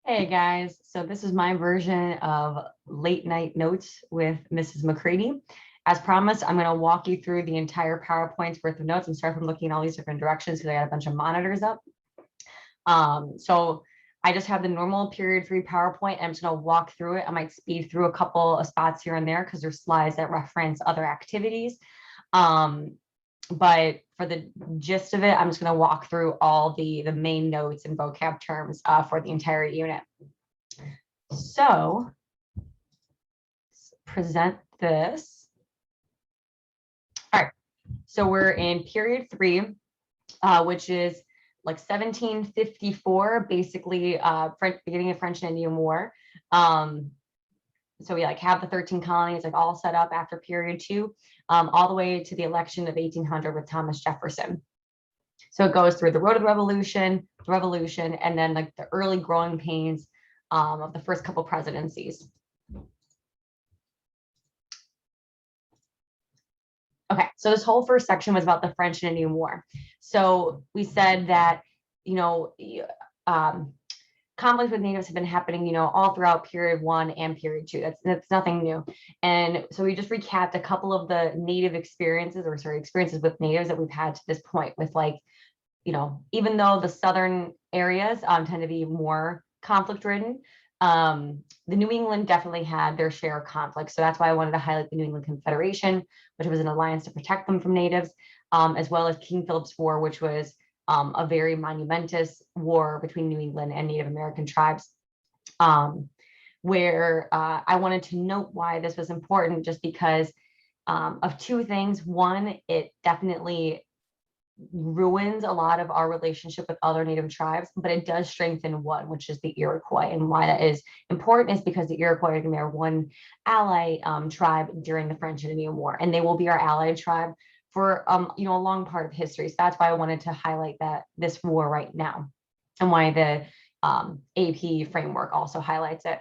Hey guys, so this is my version of late night notes with Mrs. McCready. As promised, I'm going to walk you through the entire PowerPoint's worth of notes and start from looking in all these different directions because I got a bunch of monitors up. So I just have the normal period 3 PowerPoint. I'm just going to walk through it. I might speed through a couple of spots here and there because there's slides that reference other activities. Um, but for the gist of it, I'm just going to walk through all the main notes and vocab terms for the entire unit. So present this. All right, so we're in period 3, which is like 1754, basically beginning of French and Indian War. So we like have the 13 colonies like all set up after period 2, all the way to the election of 1800 with Thomas Jefferson. So it goes through the road of the revolution, and then like the early growing pains of the first couple presidencies. Okay, so this whole first section was about the French and Indian War. So we said that, conflicts with natives have been happening, all throughout period 1 and period 2. That's nothing new. And so we just recapped a couple of the native experiences with natives that we've had to this point with even though the southern areas tend to be more conflict ridden, the New England definitely had their share of conflict. So that's why I wanted to highlight the New England Confederation, which was an alliance to protect them from natives, as well as King Philip's War, which was a very monumentous war between New England and Native American tribes, where I wanted to note why this was important, just because of two things. One, it definitely ruins a lot of our relationship with other Native tribes, but it does strengthen one, which is the Iroquois. And why that is important is because the Iroquois are our one ally tribe during the French and Indian War, and they will be our allied tribe for a long part of history. So that's why I wanted to highlight this war right now, and why the AP framework also highlights it.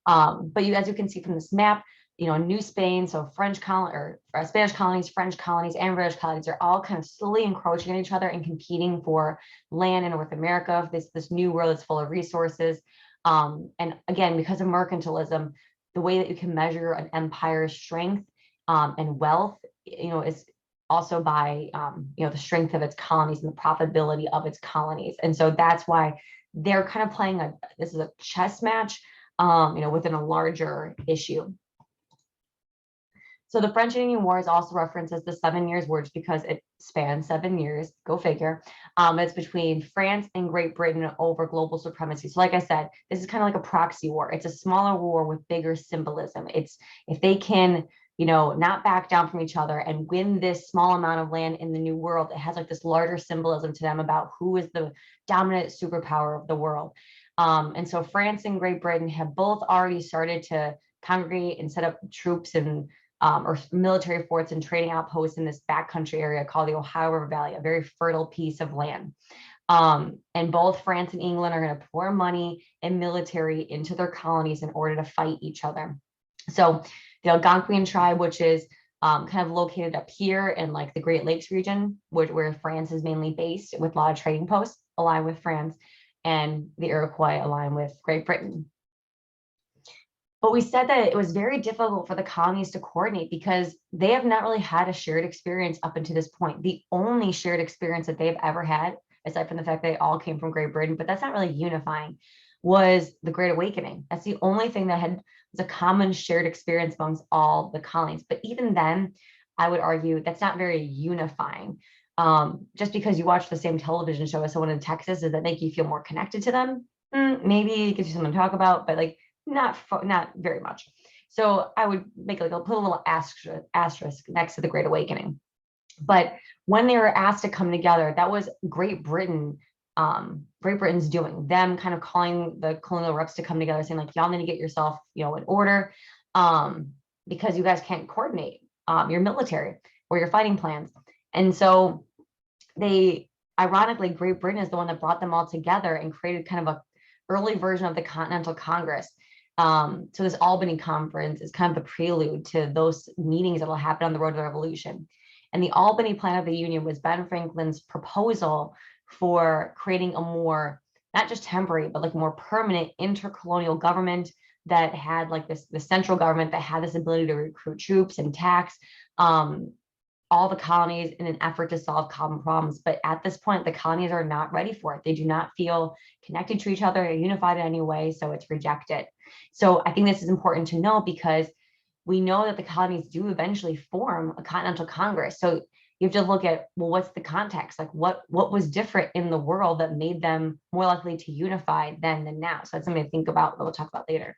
But as you can see from this map, New Spain, so Spanish colonies, French colonies, and British colonies are all kind of slowly encroaching on each other and competing for land in North America. This new world is full of resources. And again, because of mercantilism, the way that you can measure an empire's strength and wealth, is also by the strength of its colonies and the profitability of its colonies. And so that's why they're kind of playing this is a chess match, within a larger issue. So the French and Indian War is also referenced as the 7 Years' War because it spans 7 years, go figure. It's between France and Great Britain over global supremacy. So like I said, this is kind of like a proxy war. It's a smaller war with bigger symbolism. It's if they can, not back down from each other and win this small amount of land in the New World, it has like this larger symbolism to them about who is the dominant superpower of the world. And so France and Great Britain have both already started to congregate and set up troops and or military forts and trading outposts in this backcountry area called the Ohio River Valley, a very fertile piece of land. And both France and England are going to pour money and military into their colonies in order to fight each other. So the Algonquian tribe, which is kind of located up here in like the Great Lakes region, where France is mainly based, with a lot of trading posts, align with France, and the Iroquois align with Great Britain. But we said that it was very difficult for the colonies to coordinate because they have not really had a shared experience up until this point. The only shared experience that they've ever had, aside from the fact they all came from Great Britain, but that's not really unifying, was the Great Awakening. That's the only thing that was a common shared experience amongst all the colonies. But even then, I would argue that's not very unifying. Just because you watch the same television show as someone in Texas, does that make you feel more connected to them? Maybe it gives you something to talk about, but like not very much. So I would make put a little asterisk next to the Great Awakening. But when they were asked to come together, that was Great Britain's doing, them kind of calling the colonial reps to come together, saying like, y'all need to get yourself, in order, because you guys can't coordinate your military or your fighting plans. And so ironically, Great Britain is the one that brought them all together and created kind of a early version of the Continental Congress. So this Albany Conference is kind of the prelude to those meetings that will happen on the road to the revolution. And the Albany Plan of the Union was Ben Franklin's proposal for creating a more, not just temporary, but like more permanent intercolonial government that had like the central government that had this ability to recruit troops and tax all the colonies in an effort to solve common problems. But at this point, the colonies are not ready for it. They do not feel connected to each other or unified in any way, so it's rejected. So I think this is important to know because we know that the colonies do eventually form a continental congress. So you have to look at, well, what's the context? Like what was different in the world that made them more likely to unify then than now? So that's something to think about that we'll talk about later.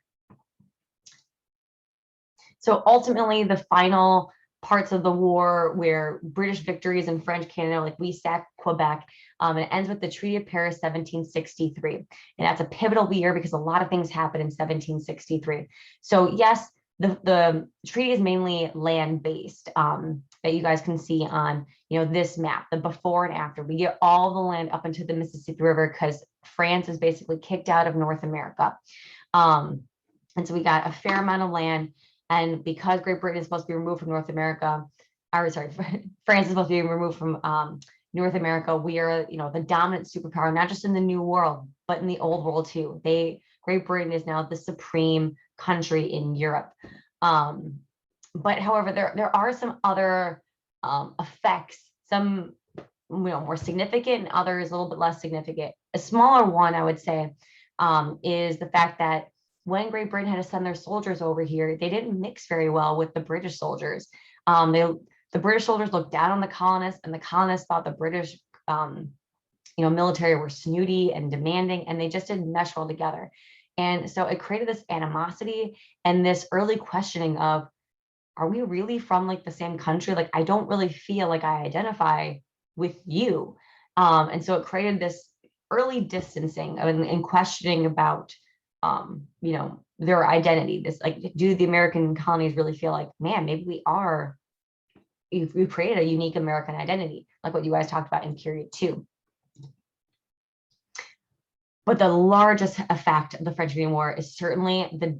So ultimately, the final parts of the war where British victories in French Canada, like we sacked Quebec, and it ends with the Treaty of Paris 1763. And that's a pivotal year because a lot of things happened in 1763. So yes, the treaty is mainly land-based, that you guys can see on this map, the before and after. We get all the land up into the Mississippi River because France is basically kicked out of North America. And so we got a fair amount of land. And because Great Britain is supposed to be removed from North America, or sorry, France is supposed to be removed from North America, we are, the dominant superpower, not just in the New World, but in the Old World too. Great Britain is now the supreme country in Europe. But however, there are some other effects, some more significant and others a little bit less significant. A smaller one, I would say, is the fact that when Great Britain had to send their soldiers over here, they didn't mix very well with the British soldiers. The British soldiers looked down on the colonists, and the colonists thought the British, military were snooty and demanding, and they just didn't mesh well together. And so it created this animosity and this early questioning of, are we really from like the same country? Like, I don't really feel like I identify with you. And so it created this early distancing and questioning about their identity. This, like, do the American colonies really feel like, man, maybe we created a unique American identity, like what you guys talked about in period 2. But the largest effect of the French Indian War is certainly the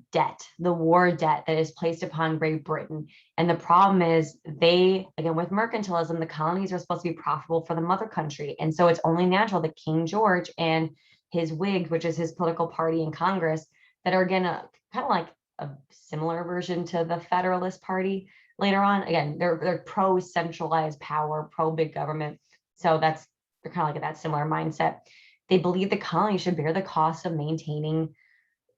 war debt that is placed upon Great Britain. And the problem is again, with mercantilism, the colonies are supposed to be profitable for the mother country. And so it's only natural that King George and his Whigs, which is his political party in Congress, that are again kind of like a similar version to the Federalist Party later on. Again, they're pro centralized power, pro big government. So they're kind of like that similar mindset. They believe the colony should bear the cost of maintaining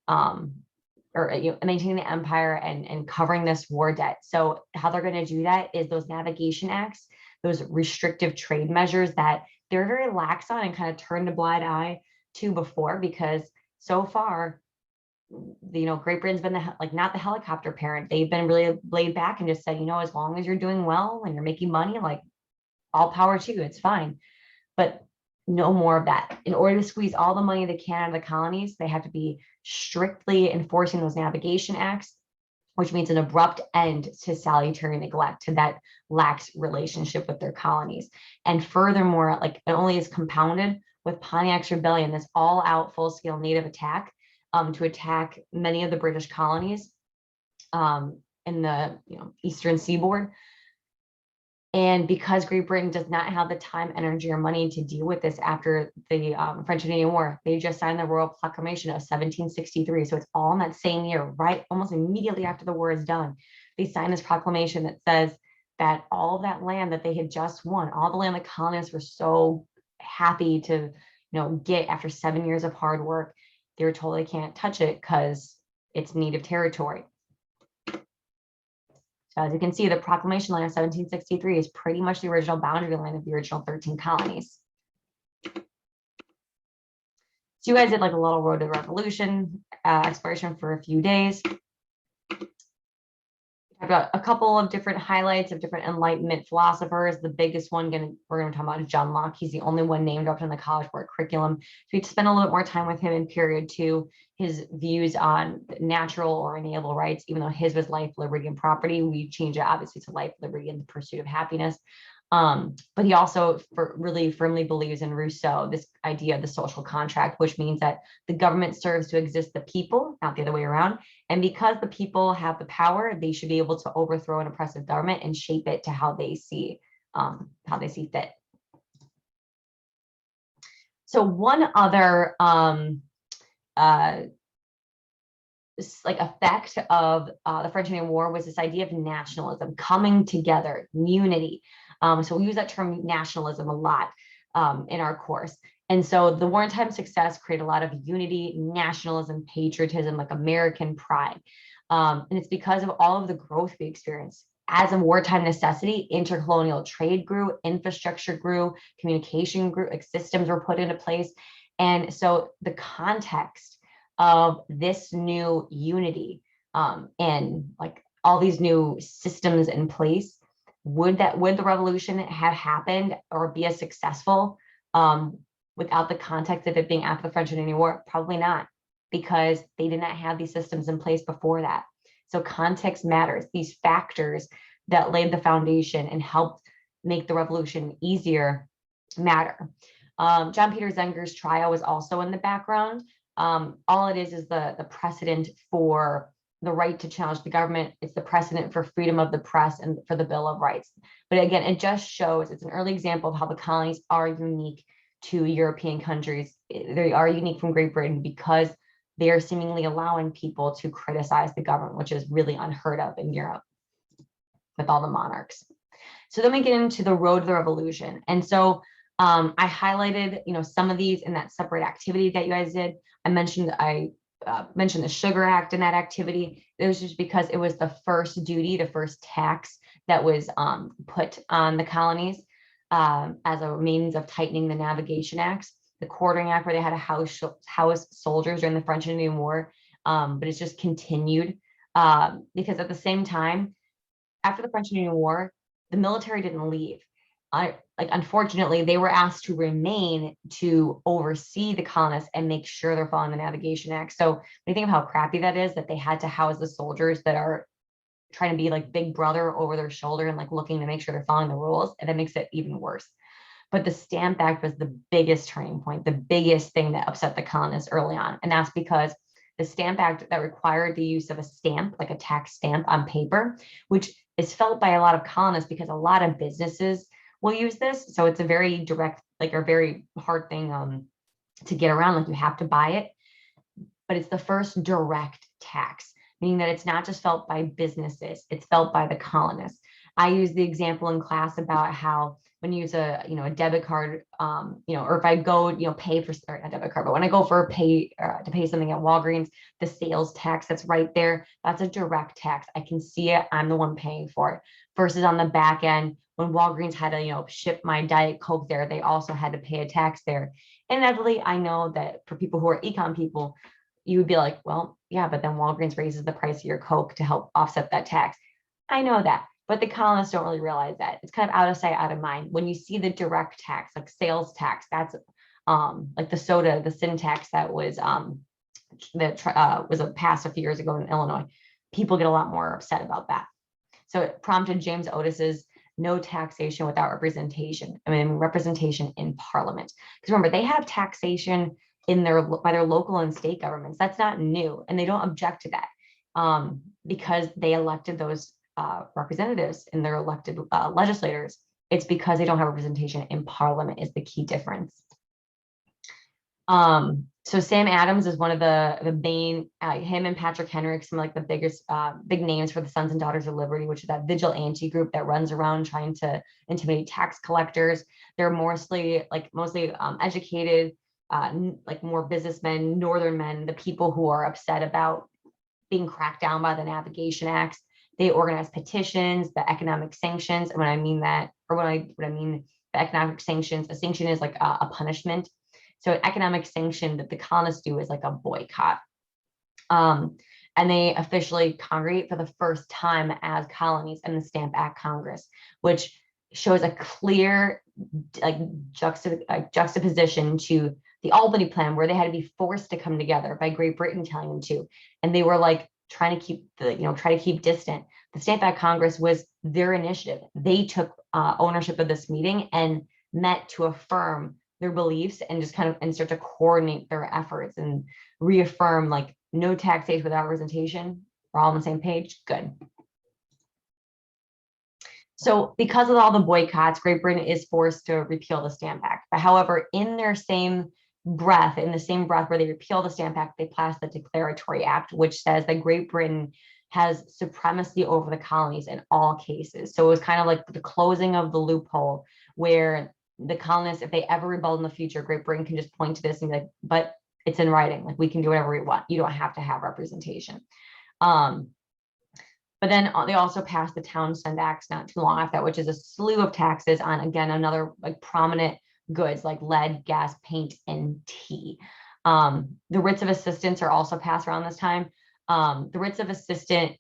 maintaining the empire and covering this war debt. So how they're going to do that is those navigation acts, those restrictive trade measures that they're very lax on and kind of turned a blind eye to before, because so far, Great Britain's been not the helicopter parent. They've been really laid back and just said, as long as you're doing well and you're making money, like, all power to you, it's fine. But no more of that. In order to squeeze all the money they can out of the colonies, they have to be strictly enforcing those navigation acts, which means an abrupt end to salutary neglect, to that lax relationship with their colonies. And furthermore, like, it only is compounded with Pontiac's Rebellion, this all-out full-scale native attack to attack many of the British colonies in the eastern seaboard. And because Great Britain does not have the time, energy, or money to deal with this after the French Indian War, they just signed the Royal Proclamation of 1763. So it's all in that same year, right? Almost immediately after the war is done. They signed this proclamation that says that all of that land that they had just won, all the land the colonists were so happy to get after 7 years of hard work, they were told they can't touch it because it's native territory. So as you can see, the proclamation line of 1763 is pretty much the original boundary line of the original 13 colonies. So you guys did like a little Road to Revolution exploration for a few days. I've got a couple of different highlights of different Enlightenment philosophers. The biggest one we're going to talk about is John Locke. He's the only one named up in the College Board curriculum. So we spent a little bit more time with him in period 2. His views on natural or inalienable rights, even though his was life, liberty, and property. We changed it obviously to life, liberty, and the pursuit of happiness. But he also really firmly believes in Rousseau, this idea of the social contract, which means that the government serves to exist the people, not the other way around. And because the people have the power, they should be able to overthrow an oppressive government and shape it to how they see fit. So one other uh, like effect of the French Indian War was this idea of nationalism, coming together, unity. So we use that term nationalism a lot in our course. And so the wartime success created a lot of unity, nationalism, patriotism, like American pride. And it's because of all of the growth we experienced. As a wartime necessity, intercolonial trade grew, infrastructure grew, communication grew, like systems were put into place. And so the context of this new unity and like all these new systems in place, would the revolution have happened or be as successful um, without the context of it being after the French and Indian War? Probably not, because they did not have these systems in place before that. So context matters. These factors that laid the foundation and helped make the revolution easier matter. John Peter Zenger's trial was also in the background. All it is the precedent for the right to challenge the government. It's the precedent for freedom of the press and for the Bill of Rights. But again, it just shows, it's an early example of how the colonies are unique to European countries. They are unique from Great Britain because they are seemingly allowing people to criticize the government, which is really unheard of in Europe with all the monarchs. So then we get into the road to the revolution. And so I highlighted, some of these in that separate activity that you guys did. I mentioned the Sugar Act in that activity. It was just because it was the first duty, the first tax that was put on the colonies as a means of tightening the navigation acts. The Quartering Act, where they had to house soldiers during the French and Indian War, but it's just continued because at the same time, after the French and Indian War, the military didn't leave. Unfortunately, they were asked to remain to oversee the colonists and make sure they're following the Navigation Act. So when you think of how crappy that is, that they had to house the soldiers that are trying to be like big brother over their shoulder and like looking to make sure they're following the rules, and that makes it even worse. But the Stamp Act was the biggest turning point, the biggest thing that upset the colonists early on. And that's because the Stamp Act that required the use of a stamp, like a tax stamp on paper, which is felt by a lot of colonists because a lot of businesses will use this. So it's a very direct, like a very hard thing to get around, like you have to buy it. But it's the first direct tax, meaning that it's not just felt by businesses, it's felt by the colonists. I use the example in class about how when you use a debit card, or if I go, pay for, or not debit card, but when I go for to pay something at Walgreens, the sales tax that's right there, that's a direct tax. I can see it. I'm the one paying for it. Versus on the back end, when Walgreens had to, ship my Diet Coke there, they also had to pay a tax there. Inevitably, I know that for people who are econ people, you would be like, well, yeah, but then Walgreens raises the price of your Coke to help offset that tax. I know that. But the colonists don't really realize that. It's kind of out of sight, out of mind. When you see the direct tax, like sales tax, that's like the soda, the sin tax that was passed a few years ago in Illinois. People get a lot more upset about that. So it prompted James Otis's no taxation without representation. I mean, representation in Parliament. Because remember, they have taxation by their local and state governments. That's not new, and they don't object to that because they elected those representatives and their elected legislators. It's because they don't have representation in Parliament is the key difference. So Sam Adams is one of the main, him and Patrick Henry, some like the biggest big names for the Sons and Daughters of Liberty, which is that vigilante group that runs around trying to intimidate tax collectors. They're mostly educated, like more businessmen, northern men, the people who are upset about being cracked down by the Navigation Acts. They organize petitions, the economic sanctions. And when I mean that, or when I mean the economic sanctions, a sanction is like a punishment. So an economic sanction that the colonists do is like a boycott. And they officially congregate for the first time as colonies in the Stamp Act Congress, which shows a clear like juxtaposition to the Albany Plan, where they had to be forced to come together by Great Britain telling them to. And they were like trying to keep distant. The Stamp Act Congress was their initiative. They took ownership of this meeting and met to affirm their beliefs and just kind of and start to coordinate their efforts and reaffirm like no taxation without representation. We're all on the same page. Good. So because of all the boycotts, Great Britain is forced to repeal the Stamp Act. But however, in their same breath, in the same breath where they repeal the Stamp Act, they pass the Declaratory Act, which says that Great Britain has supremacy over the colonies in all cases. So it was kind of like the closing of the loophole where the colonists, if they ever rebelled in the future, Great Britain can just point to this and be like, but it's in writing, like we can do whatever we want. You don't have to have representation. But then they also passed the Townshend Acts not too long after that, which is a slew of taxes on, again, another like prominent goods like lead, gas, paint, and tea. The writs of assistance are also passed around this time. The writs of assistance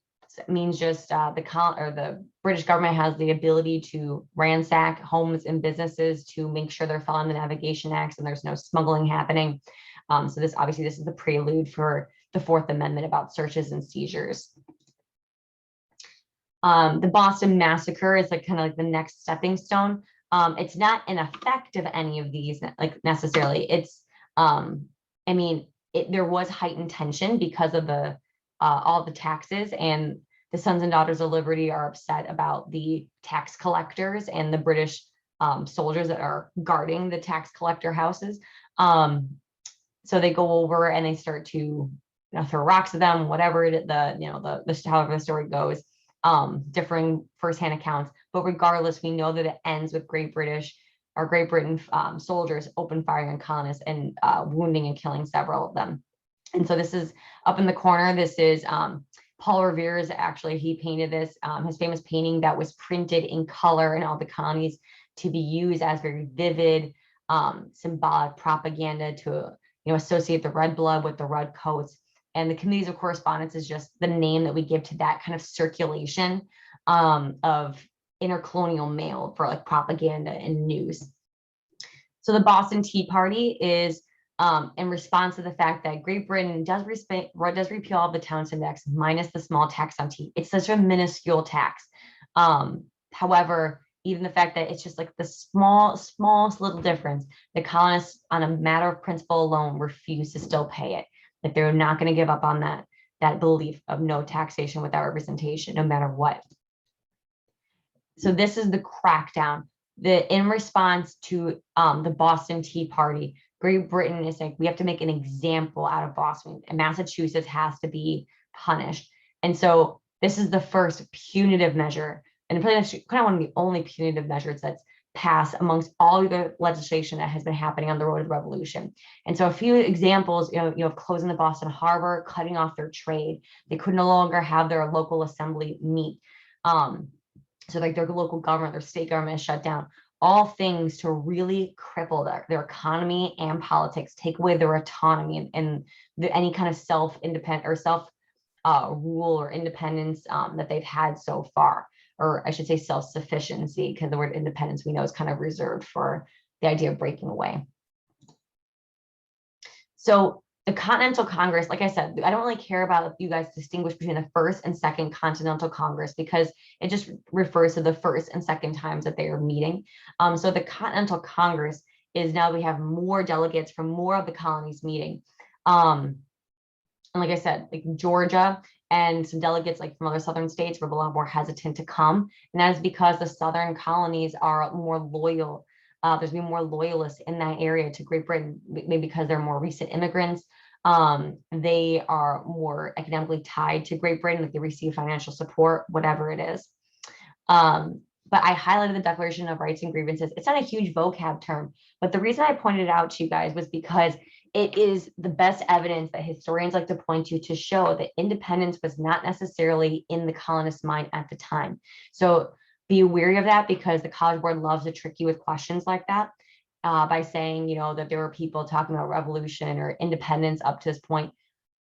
means just the British government has the ability to ransack homes and businesses to make sure they're following the Navigation Acts and there's no smuggling happening. So this is the prelude for the Fourth Amendment about searches and seizures. The Boston Massacre is like kind of like the next stepping stone. It's not an effect of any of these like necessarily. It's there was heightened tension because of the all the taxes, and the Sons and Daughters of Liberty are upset about the tax collectors and the British soldiers that are guarding the tax collector houses. So they go over and they start to throw rocks at them, whatever however the story goes, differing firsthand accounts. But regardless, we know that it ends with Great Britain soldiers open firing on colonists and wounding and killing several of them. And so this is up in the corner. This is Paul Revere's, actually, he painted this, his famous painting that was printed in color in all the colonies to be used as very vivid, symbolic propaganda to associate the red blood with the red coats. And the Committees of Correspondence is just the name that we give to that kind of circulation of intercolonial mail for like propaganda and news. So the Boston Tea Party is in response to the fact that Great Britain does repeal all the Townshend Acts minus the small tax on tea. It's such a minuscule tax. However, even the fact that it's just like the smallest little difference, the colonists, on a matter of principle alone, refuse to still pay it. Like they're not going to give up on that belief of no taxation without representation, no matter what. So this is the crackdown. In response to the Boston Tea Party, Great Britain is like, we have to make an example out of Boston, and Massachusetts has to be punished. And so this is the first punitive measure, and kind of one of the only punitive measures that's passed amongst all the legislation that has been happening on the road to the revolution. And so a few examples, of closing the Boston Harbor, cutting off their trade. They could no longer have their local assembly meet. So like their local government, their state government is shut down. All things to really cripple their economy and politics, take away their autonomy and any kind of self-independent or self-rule or independence that they've had so far. Or I should say self-sufficiency, because the word independence we know is kind of reserved for the idea of breaking away. So the Continental Congress, like I said, I don't really care about if you guys distinguish between the First and Second Continental Congress, because it just refers to the first and second times that they are meeting. So the Continental Congress is now we have more delegates from more of the colonies meeting. And like I said, like Georgia and some delegates like from other southern states were a lot more hesitant to come. And that is because the southern colonies are more loyal. There's been more loyalists in that area to Great Britain, maybe because they're more recent immigrants. They are more economically tied to Great Britain, like they receive financial support, whatever it is. But I highlighted the Declaration of Rights and Grievances. It's not a huge vocab term, but the reason I pointed it out to you guys was because it is the best evidence that historians like to point to show that independence was not necessarily in the colonists' mind at the time. So be wary of that, because the College Board loves to trick you with questions like that by saying, that there were people talking about revolution or independence up to this point,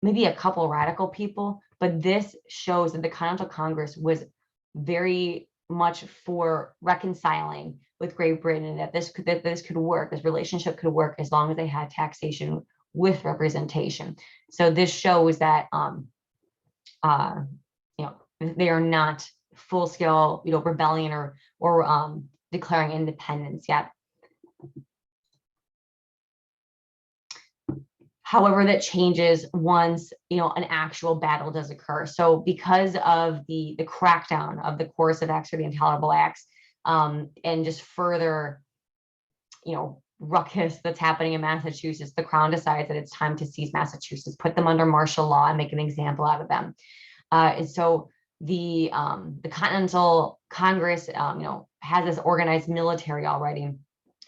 maybe a couple radical people, but this shows that the Continental Congress was very much for reconciling with Great Britain, and that this could work, this relationship could work as long as they had taxation with representation. So this shows that they are not full-scale rebellion or declaring independence yet. However, that changes once an actual battle does occur. So because of the crackdown of the Coercive Acts or the Intolerable Acts, and just further ruckus that's happening in Massachusetts, the crown decides that it's time to seize Massachusetts, put them under martial law, and make an example out of them. And so the Continental Congress, has this organized military already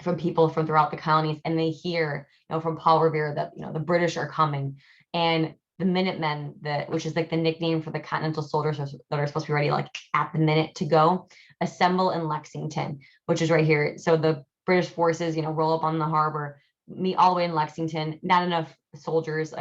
from people from throughout the colonies, and they hear, from Paul Revere that the British are coming, and the Minutemen, which is like the nickname for the Continental soldiers that are supposed to be ready like at the minute to go, assemble in Lexington, which is right here. So the British forces, roll up on the harbor, meet all the way in Lexington. Not enough soldiers,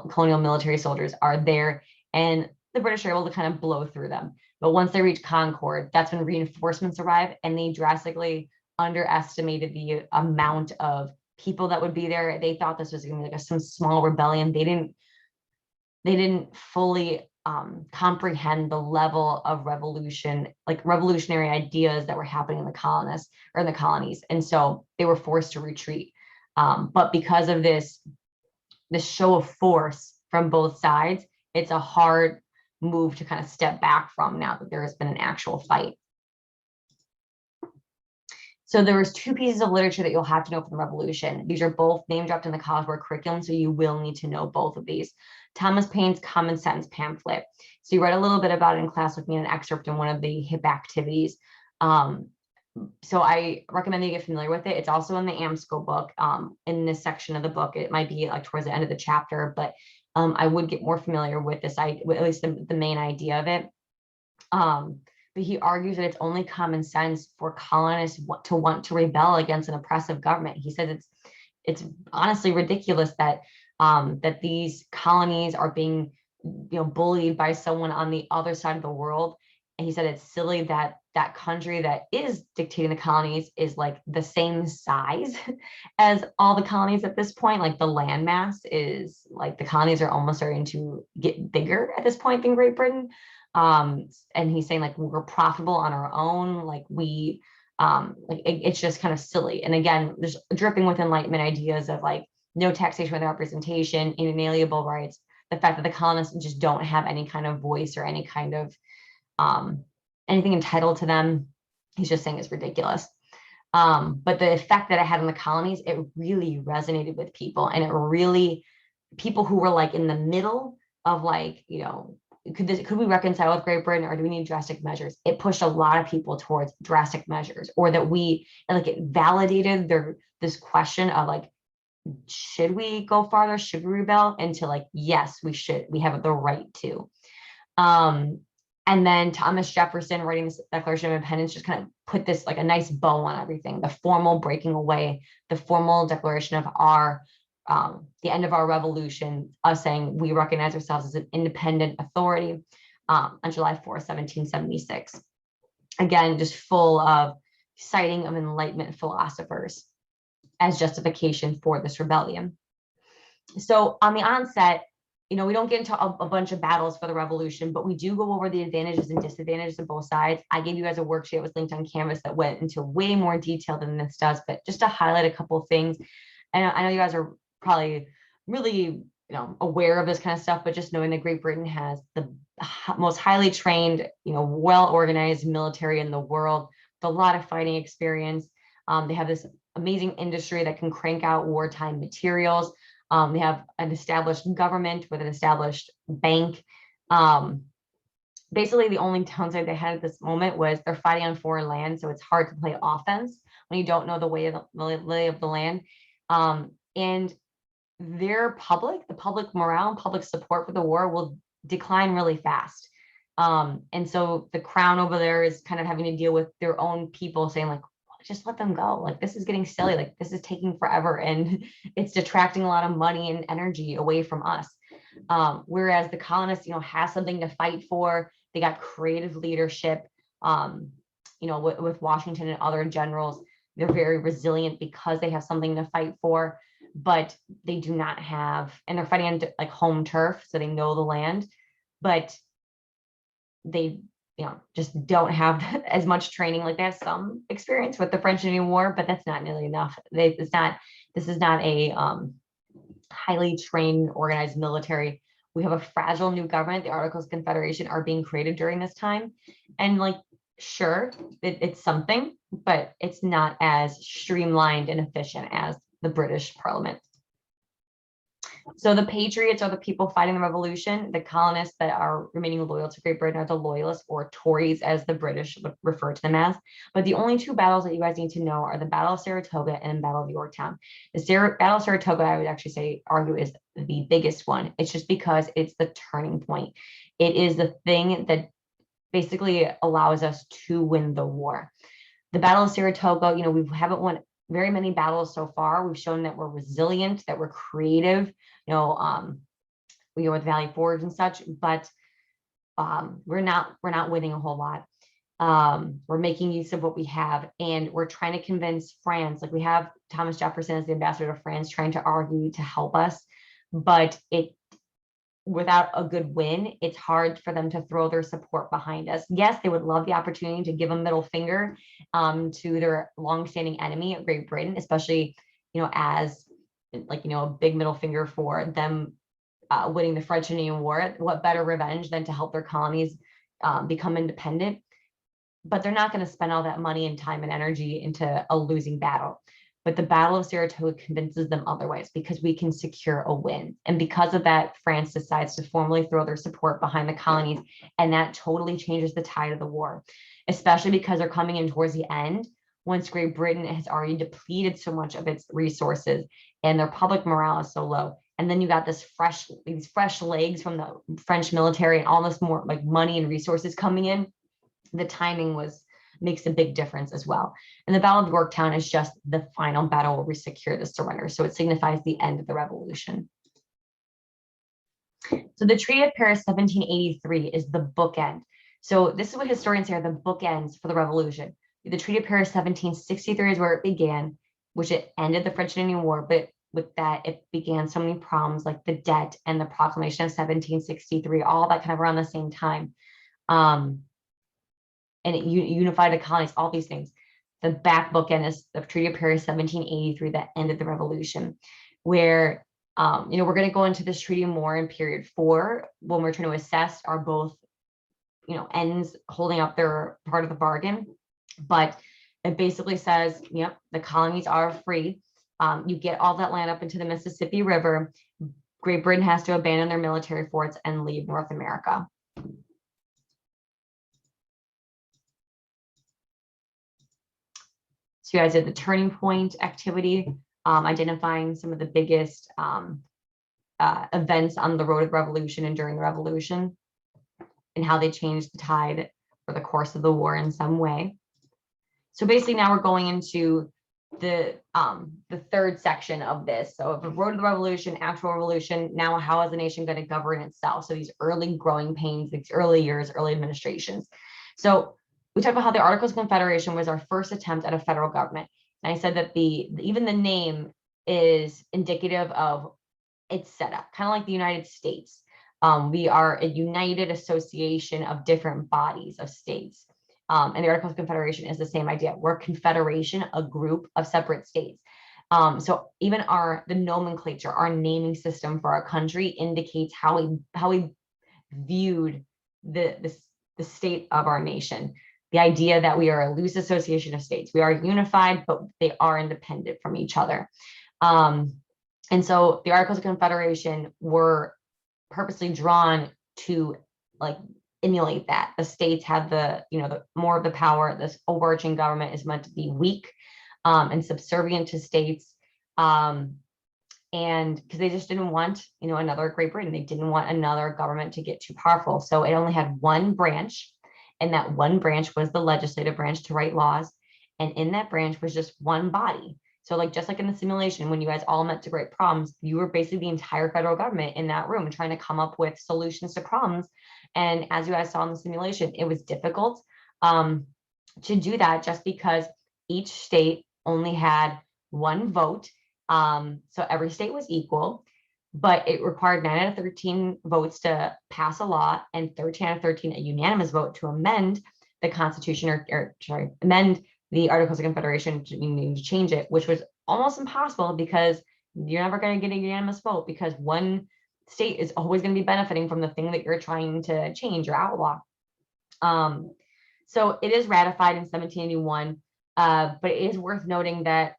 colonial military soldiers are there, and the British are able to kind of blow through them. But once they reach Concord, that's when reinforcements arrive, and they drastically underestimated the amount of people that would be there. They thought this was going to be like some small rebellion. They didn't fully comprehend the level of revolutionary ideas that were happening in the colonists or in the colonies, and so they were forced to retreat. But because of this show of force from both sides, it's a hard move to kind of step back from now that there has been an actual fight. So there was two pieces of literature that you'll have to know from the Revolution. These are both name dropped in the College Board curriculum, so you will need to know both of these. Thomas Paine's Common Sense pamphlet. So you read a little bit about it in class with me in an excerpt in one of the HIP activities. So I recommend that you get familiar with it. It's also in the AMSCO book. In this section of the book, it might be like towards the end of the chapter, but I would get more familiar with this, at least the main idea of it. But he argues that it's only common sense for colonists to want to rebel against an oppressive government. He says it's honestly ridiculous that that these colonies are being bullied by someone on the other side of the world. And he said it's silly that that country that is dictating the colonies is like the same size as all the colonies at this point. Like the landmass is like the colonies are almost starting to get bigger at this point than Great Britain. And he's saying like we're profitable on our own, it's just kind of silly. And again, there's dripping with Enlightenment ideas of like no taxation without representation, inalienable rights, the fact that the colonists just don't have any kind of voice or any kind of anything entitled to them. He's just saying is ridiculous. But the effect that it had on the colonies, it really resonated with people, and people who were like in the middle of like, could we reconcile with Great Britain, or do we need drastic measures? It pushed a lot of people towards drastic measures, or that it validated this question of like, should we go farther? Should we rebel? Into like, yes, we should. We have the right to. And then Thomas Jefferson writing this Declaration of Independence just kind of put this like a nice bow on everything. The formal breaking away, the formal declaration of the end of our revolution, us saying we recognize ourselves as an independent authority on July 4th, 1776. Again, just full of citing of Enlightenment philosophers as justification for this rebellion. So on the onset, we don't get into a bunch of battles for the revolution, but we do go over the advantages and disadvantages of both sides. I gave you guys a worksheet that was linked on Canvas that went into way more detail than this does, but just to highlight a couple of things. And I know you guys are probably really aware of this kind of stuff, but just knowing that Great Britain has the most highly trained, well-organized military in the world with a lot of fighting experience. They have this amazing industry that can crank out wartime materials. They have an established government with an established bank. Basically, the only downside they had at this moment was they're fighting on foreign land, so it's hard to play offense when you don't know the lay of the land. And the public morale and public support for the war will decline really fast. And so the crown over there is kind of having to deal with their own people saying like, just let them go. Like, this is getting silly. Like, this is taking forever, and it's detracting a lot of money and energy away from us. Whereas the colonists, have something to fight for. They got creative leadership, with Washington and other generals. They're very resilient because they have something to fight for, but they do not have, and they're fighting on like home turf, so they know the land, but they just don't have as much training. Like, they have some experience with the French and Indian War, but that's not nearly enough. This is not a highly trained, organized military. We have a fragile new government. The Articles of Confederation are being created during this time. And like, Sure, it's something, but it's not as streamlined and efficient as the British Parliament. So the patriots are the people fighting the revolution. The colonists that are remaining loyal to Great Britain are the loyalists, or Tories, as the British would refer to them as. But the only two battles that you guys need to know are the Battle of Saratoga and the Battle of Yorktown. The Battle of Saratoga, I would actually say, argue, is the biggest one. It's just because it's the turning point. It is the thing that basically allows us to win the war. The Battle of Saratoga, we haven't won very many battles so far. We've shown that we're resilient, that we're creative, with Valley Forge and such, but we're not winning a whole lot. We're making use of what we have, and we're trying to convince France. Like, we have Thomas Jefferson as the ambassador to France trying to argue to help us, but without a good win, it's hard for them to throw their support behind us. Yes, they would love the opportunity to give a middle finger to their longstanding enemy, Great Britain, especially, as a big middle finger for them winning the French Indian War. What better revenge than to help their colonies become independent? But they're not going to spend all that money and time and energy into a losing battle. But the Battle of Saratoga convinces them otherwise, because we can secure a win. And because of that, France decides to formally throw their support behind the colonies. And that totally changes the tide of the war, especially because they're coming in towards the end, once Great Britain has already depleted so much of its resources and their public morale is so low. And then you got these fresh legs from the French military and all this more like money and resources coming in. The timing makes a big difference as well. And the Battle of Yorktown is just the final battle where we secure the surrender. So it signifies the end of the revolution. So the Treaty of Paris 1783 is the bookend. So this is what historians say are the bookends for the revolution. The Treaty of Paris 1763 is where it began, which it ended the French and Indian War, but with that, it began so many problems like the debt and the proclamation of 1763, all that kind of around the same time. And it unified the colonies, all these things. The back bookend is the Treaty of Paris 1783 that ended the revolution, where we're going to go into this treaty more in period 4 when we're trying to assess are both ends holding up their part of the bargain. But it basically says, yep, the colonies are free. You get all that land up into the Mississippi River. Great Britain has to abandon their military forts and leave North America. So you guys did the turning point activity, identifying some of the biggest events on the road of revolution and during the revolution, and how they changed the tide for the course of the war in some way. So basically now we're going into the third section of this. So the road to the revolution, actual revolution, now how is the nation going to govern itself? So these early growing pains, these early years, early administrations. So we talked about how the Articles of Confederation was our first attempt at a federal government. And I said that even the name is indicative of its setup, kind of like the United States. We are a united association of different bodies of states. And the Articles of Confederation is the same idea. We're a confederation, a group of separate states. So even the nomenclature, our naming system for our country indicates how we viewed the state of our nation. The idea that we are a loose association of states. We are unified, but they are independent from each other. And so the Articles of Confederation were purposely drawn to emulate that. The states have the more of the power. This overarching government is meant to be weak and subservient to states. And because they just didn't want, another Great Britain. They didn't want another government to get too powerful. So it only had one branch, and that one branch was the legislative branch to write laws. And in that branch was just one body. So just like in the simulation, when you guys all met to great problems, you were basically the entire federal government in that room trying to come up with solutions to problems. And as you guys saw in the simulation, it was difficult to do that just because each state only had one vote. So every state was equal, but it required 9 out of 13 votes to pass a law and 13 out of 13 a unanimous vote to amend the Constitution or amend the Articles of Confederation to change it, which was almost impossible because you're never going to get a unanimous vote because one state is always going to be benefiting from the thing that you're trying to change or outlaw. So it is ratified in 1781, but it is worth noting that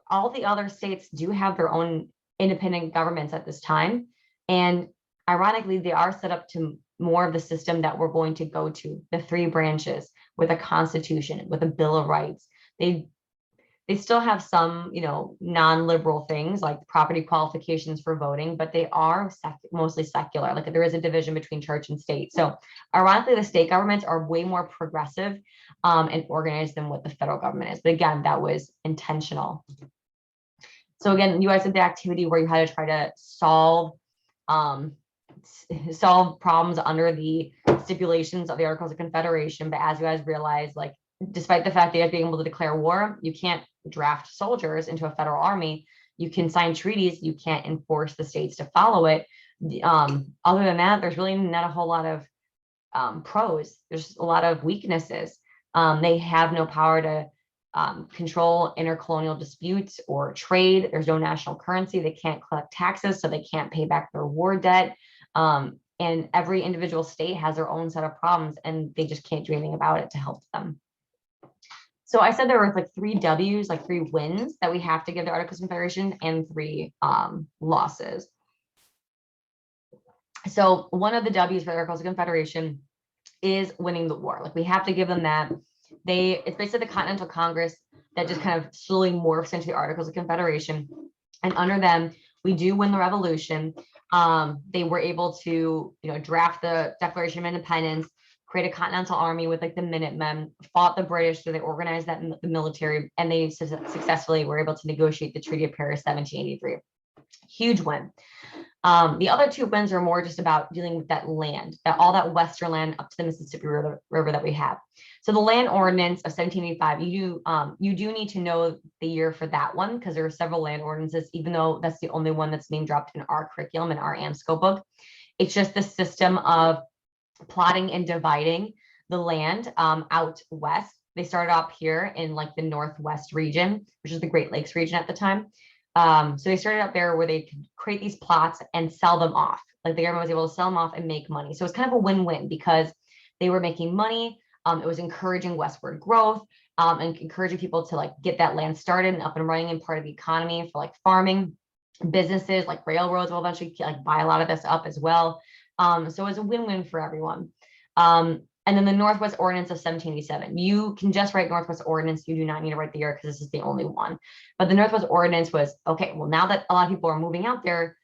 all the other states do have their own independent governments at this time. And ironically, they are set up to more of the system that we're going to go to, the three branches with a constitution, with a Bill of Rights. They they still have some, non-liberal things like property qualifications for voting, but they are mostly secular. Like there is a division between church and state. So ironically, the state governments are way more progressive and organized than what the federal government is. But again, that was intentional. So again, you guys did the activity where you had to try to um, solve problems under the stipulations of the Articles of Confederation. But as you guys realize, like despite the fact that you guys being able to declare war, you can't draft soldiers into a federal army. You can sign treaties, you can't enforce the states to follow it. Other than that, there's really not a whole lot of pros. There's a lot of weaknesses. They have no power to control intercolonial disputes or trade. There's no national currency. They can't collect taxes, so they can't pay back their war debt. And every individual state has their own set of problems, and they just can't do anything about it to help them. So I said there were like 3 W's, like 3 wins that we have to give the Articles of Confederation and 3 losses. So one of the W's for the Articles of Confederation is winning the war. Like we have to give them that. It's basically the Continental Congress that just kind of slowly morphs into the Articles of Confederation. And under them, we do win the revolution. They were able to, draft the Declaration of Independence, create a continental army with like the Minutemen, fought the British, so they organized that the military, and they successfully were able to negotiate the Treaty of Paris 1783. Huge win. The other 2 wins are more just about dealing with that land, all that western land up to the Mississippi River that we have. So the Land Ordinance of 1785, you do need to know the year for that one because there are several land ordinances, even though that's the only one that's being dropped in our curriculum in our AMSCO book. It's just the system of plotting and dividing the land out west. They started up here in like the Northwest region, which is the Great Lakes region at the time. So they started up there where they could create these plots and sell them off. Like the government was able to sell them off and make money. So it's kind of a win-win because they were making money. It was encouraging westward growth and encouraging people to like get that land started and up and running and part of the economy for like farming. Businesses like railroads will eventually like buy a lot of this up as well. So it was a win-win for everyone. And then the Northwest Ordinance of 1787. You can just write Northwest Ordinance. You do not need to write the year because this is the only one. But the Northwest Ordinance was, okay, well, now that a lot of people are moving out there,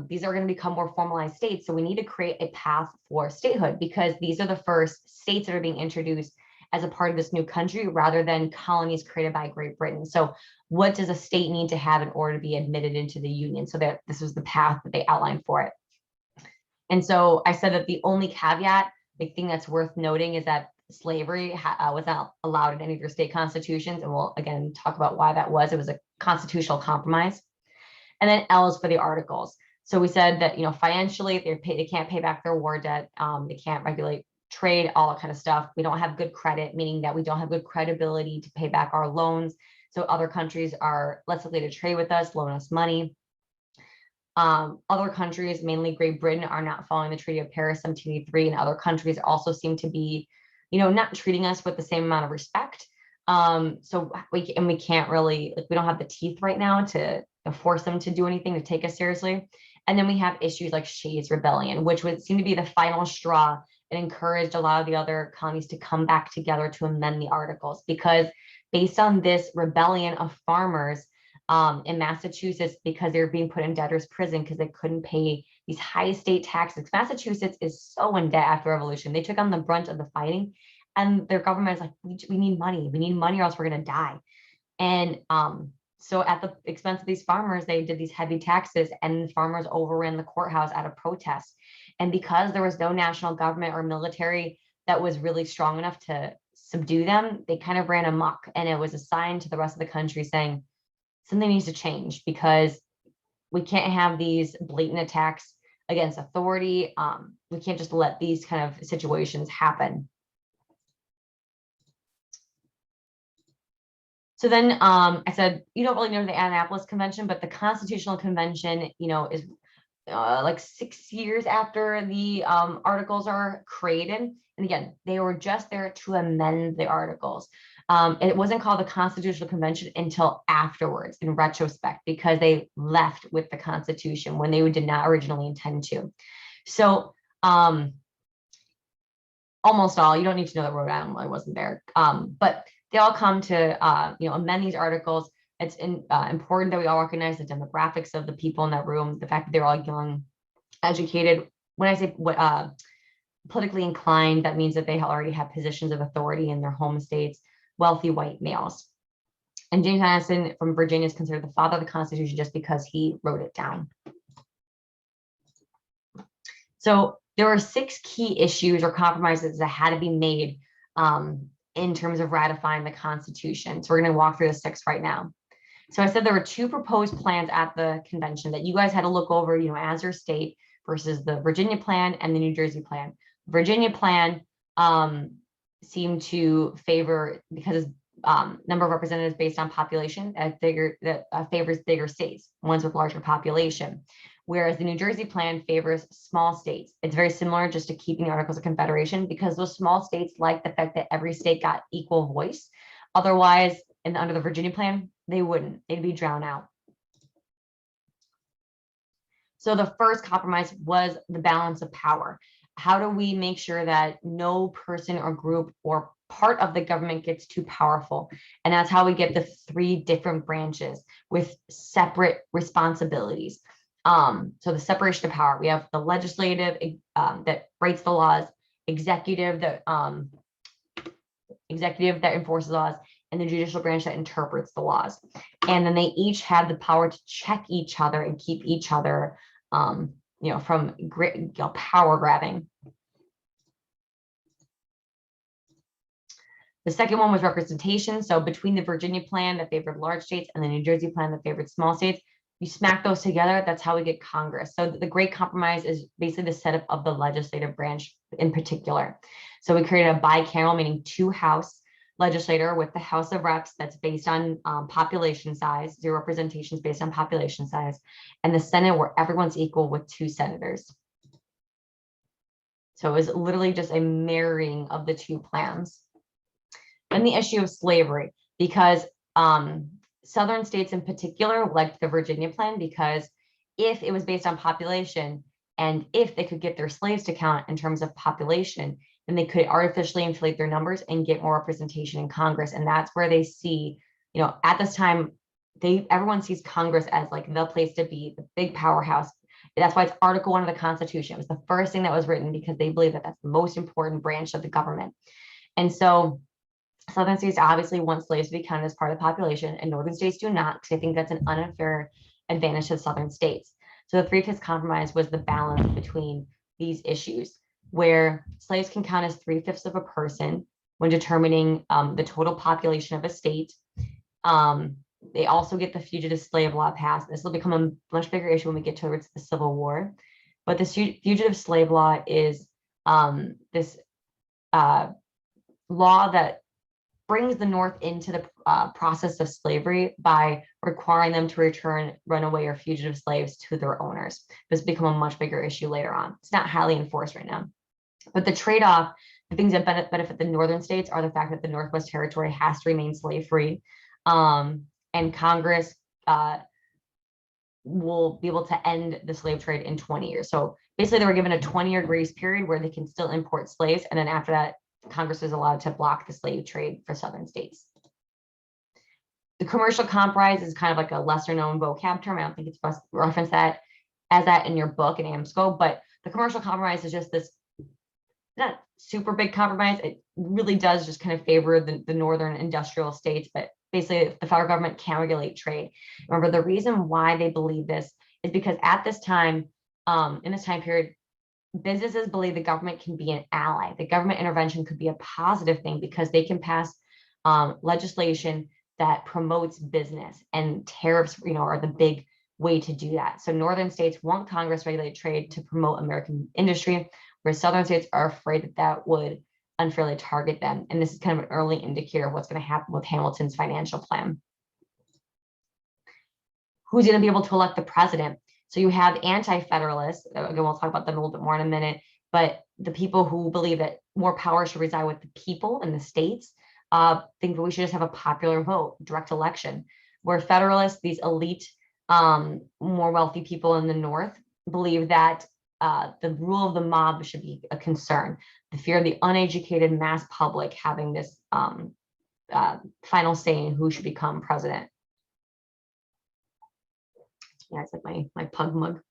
these are going to become more formalized states. So we need to create a path for statehood because these are the first states that are being introduced as a part of this new country rather than colonies created by Great Britain. So what does a state need to have in order to be admitted into the Union? So that this was the path that they outlined for it. And so I said that the only caveat, the thing that's worth noting is that slavery was not allowed in any of your state constitutions. And we'll again talk about why that was. It was a constitutional compromise. And then L is for the articles. So we said that, financially they can't pay back their war debt. They can't regulate trade, all that kind of stuff. We don't have good credit, meaning that we don't have good credibility to pay back our loans. So other countries are less likely to trade with us, loan us money. Other countries, mainly Great Britain, are not following the Treaty of Paris 1783, and other countries also seem to be, not treating us with the same amount of respect. So we can't really, we don't have the teeth right now to force them to do anything to take us seriously. And then we have issues like Shays Rebellion, which would seem to be the final straw. It encouraged a lot of the other colonies to come back together to amend the articles because based on this rebellion of farmers, in Massachusetts, because they were being put in debtor's prison because they couldn't pay these high state taxes. Massachusetts is so in debt after revolution. They took on the brunt of the fighting and their government is like, we need money. We need money or else we're going to die. And so at the expense of these farmers, they did these heavy taxes and farmers overran the courthouse out of protest. And because there was no national government or military that was really strong enough to subdue them, they kind of ran amok. And it was a sign to the rest of the country saying, something needs to change because we can't have these blatant attacks against authority. We can't just let these kind of situations happen. So then I said, you don't really know the Annapolis Convention, but the Constitutional Convention, is like 6 years after the articles are created. And again, they were just there to amend the articles. It wasn't called the Constitutional Convention until afterwards, in retrospect, because they left with the Constitution when they did not originally intend to. So almost all, you don't need to know that Rhode Island, I wasn't there, but they all come to amend these articles. It's important that we all recognize the demographics of the people in that room, the fact that they're all young, educated. When I say politically inclined, that means that they already have positions of authority in their home states, wealthy white males. And James Madison from Virginia is considered the father of the Constitution just because he wrote it down. So there were 6 key issues or compromises that had to be made in terms of ratifying the Constitution. So we're going to walk through the 6 right now. So I said there were 2 proposed plans at the convention that you guys had to look over, as your state, versus the Virginia plan and the New Jersey plan. Virginia plan seemed to favor, because number of representatives based on population, favors bigger states, ones with larger population. Whereas the New Jersey plan favors small states. It's very similar just to keeping the Articles of Confederation, because those small states like the fact that every state got equal voice. Otherwise, under the Virginia plan, they wouldn't. They'd be drowned out. So the first compromise was the balance of power. How do we make sure that no person or group or part of the government gets too powerful? And that's how we get the 3 different branches with separate responsibilities. So the separation of power, we have the legislative that writes the laws, executive that enforces laws, and the judicial branch that interprets the laws. And then they each have the power to check each other and keep each other, from power grabbing. The second one was representation. So between the Virginia plan that favored large states and the New Jersey plan that favored small states, you smack those together, that's how we get Congress. So the Great Compromise is basically the setup of the legislative branch in particular. So we created a bicameral, meaning 2 House legislator with the House of Reps that's based on population size, 0 representations based on population size, and the Senate where everyone's equal with 2 senators. So it was literally just a mirroring of the 2 plans. And the issue of slavery, because Southern states in particular liked the Virginia plan, because if it was based on population and if they could get their slaves to count in terms of population, then they could artificially inflate their numbers and get more representation in Congress. And that's where they see, at this time, everyone sees Congress as like the place to be, the big powerhouse. That's why it's Article 1 of the Constitution. It was the first thing that was written, because they believe that that's the most important branch of the government. And so Southern states obviously want slaves to be counted as part of the population, and Northern states do not, because they think that's an unfair advantage to the Southern states. So the 3/5 compromise was the balance between these issues, where slaves can count as 3/5 of a person when determining the total population of a state. They also get the fugitive slave law passed. This will become a much bigger issue when we get towards the Civil War. But the fugitive slave law is this law that brings the North into the process of slavery by requiring them to return runaway or fugitive slaves to their owners. This will become a much bigger issue later on. It's not highly enforced right now. But the trade-off, the things that benefit the Northern states are the fact that the Northwest Territory has to remain slave-free, and Congress will be able to end the slave trade in 20 years. So basically they were given a 20-year grace period where they can still import slaves. And then after that, Congress is allowed to block the slave trade for Southern states. The commercial compromise is kind of like a lesser known vocab term. I don't think it's best to reference that as that in your book in AMSCO, but the commercial compromise is just this not super big compromise. It really does just kind of favor the Northern industrial states, but basically the federal government can regulate trade. Remember, the reason why they believe this is because at this time, in this time period, businesses believe the government can be an ally. The government intervention could be a positive thing because they can pass legislation that promotes business, and tariffs, are the big way to do that. So Northern states want Congress regulate trade to promote American industry, whereas Southern states are afraid that that would unfairly target them. And this is kind of an early indicator of what's going to happen with Hamilton's financial plan. Who's going to be able to elect the president? So you have anti-federalists, again, we'll talk about them a little bit more in a minute, but the people who believe that more power should reside with the people and the states think that we should just have a popular vote, direct election. Where federalists, these elite, more wealthy people in the North, believe that the rule of the mob should be a concern. The fear of the uneducated mass public having this final say in who should become president. Yeah, it's like my pug mug.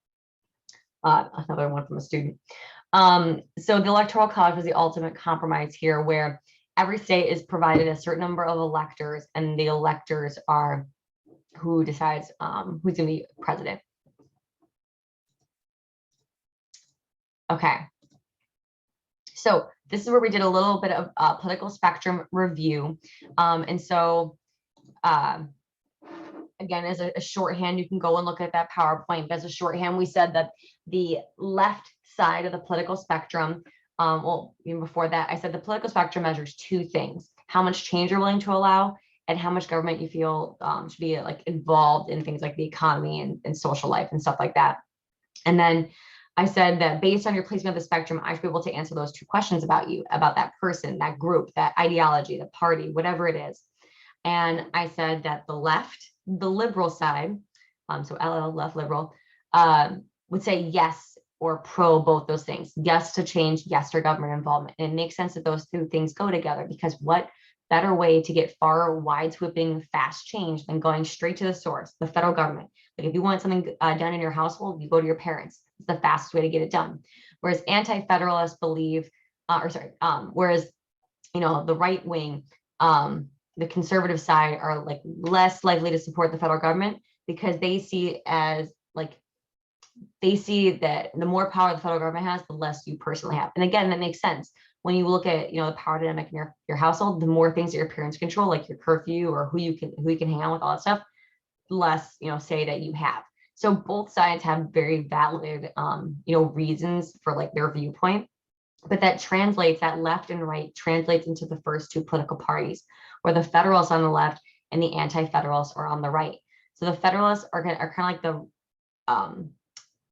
Another one from a student. So the Electoral College was the ultimate compromise here, where every state is provided a certain number of electors, and the electors are who decides who's going to be president. Okay. So this is where we did a little bit of political spectrum review. And so again, as a shorthand, you can go and look at that PowerPoint. But as a shorthand, we said that the left side of the political spectrum, well, even before that, I said the political spectrum measures two things: how much change you're willing to allow, and how much government you feel should be like involved in things like the economy and social life and stuff like that. And then I said that based on your placement of the spectrum, I should be able to answer those two questions about you, about that person, that group, that ideology, the party, whatever it is. And I said that the left, the liberal side, so LL, left liberal, would say yes or pro both those things. Yes to change, yes to government involvement. And it makes sense that those two things go together, because what better way to get far, wide sweeping, fast change than going straight to the source, the federal government. Like if you want something done in your household, you go to your parents. It's the fastest way to get it done. Whereas anti-federalists believe, whereas, you know, the right wing, the conservative side are like less likely to support the federal government, because they see as like, they see that the more power the federal government has, the less you personally have. And again, that makes sense. When you look at, you know, the power dynamic in your household, the more things that your parents control, like your curfew or who you can hang out with, all that stuff, less, you know, say that you have. So both sides have very valid, you know, reasons for like their viewpoint, but that translates, that left and right translates into the first two political parties, where the Federalists on the left and the Anti-Federalists are on the right. So the Federalists are kind of like the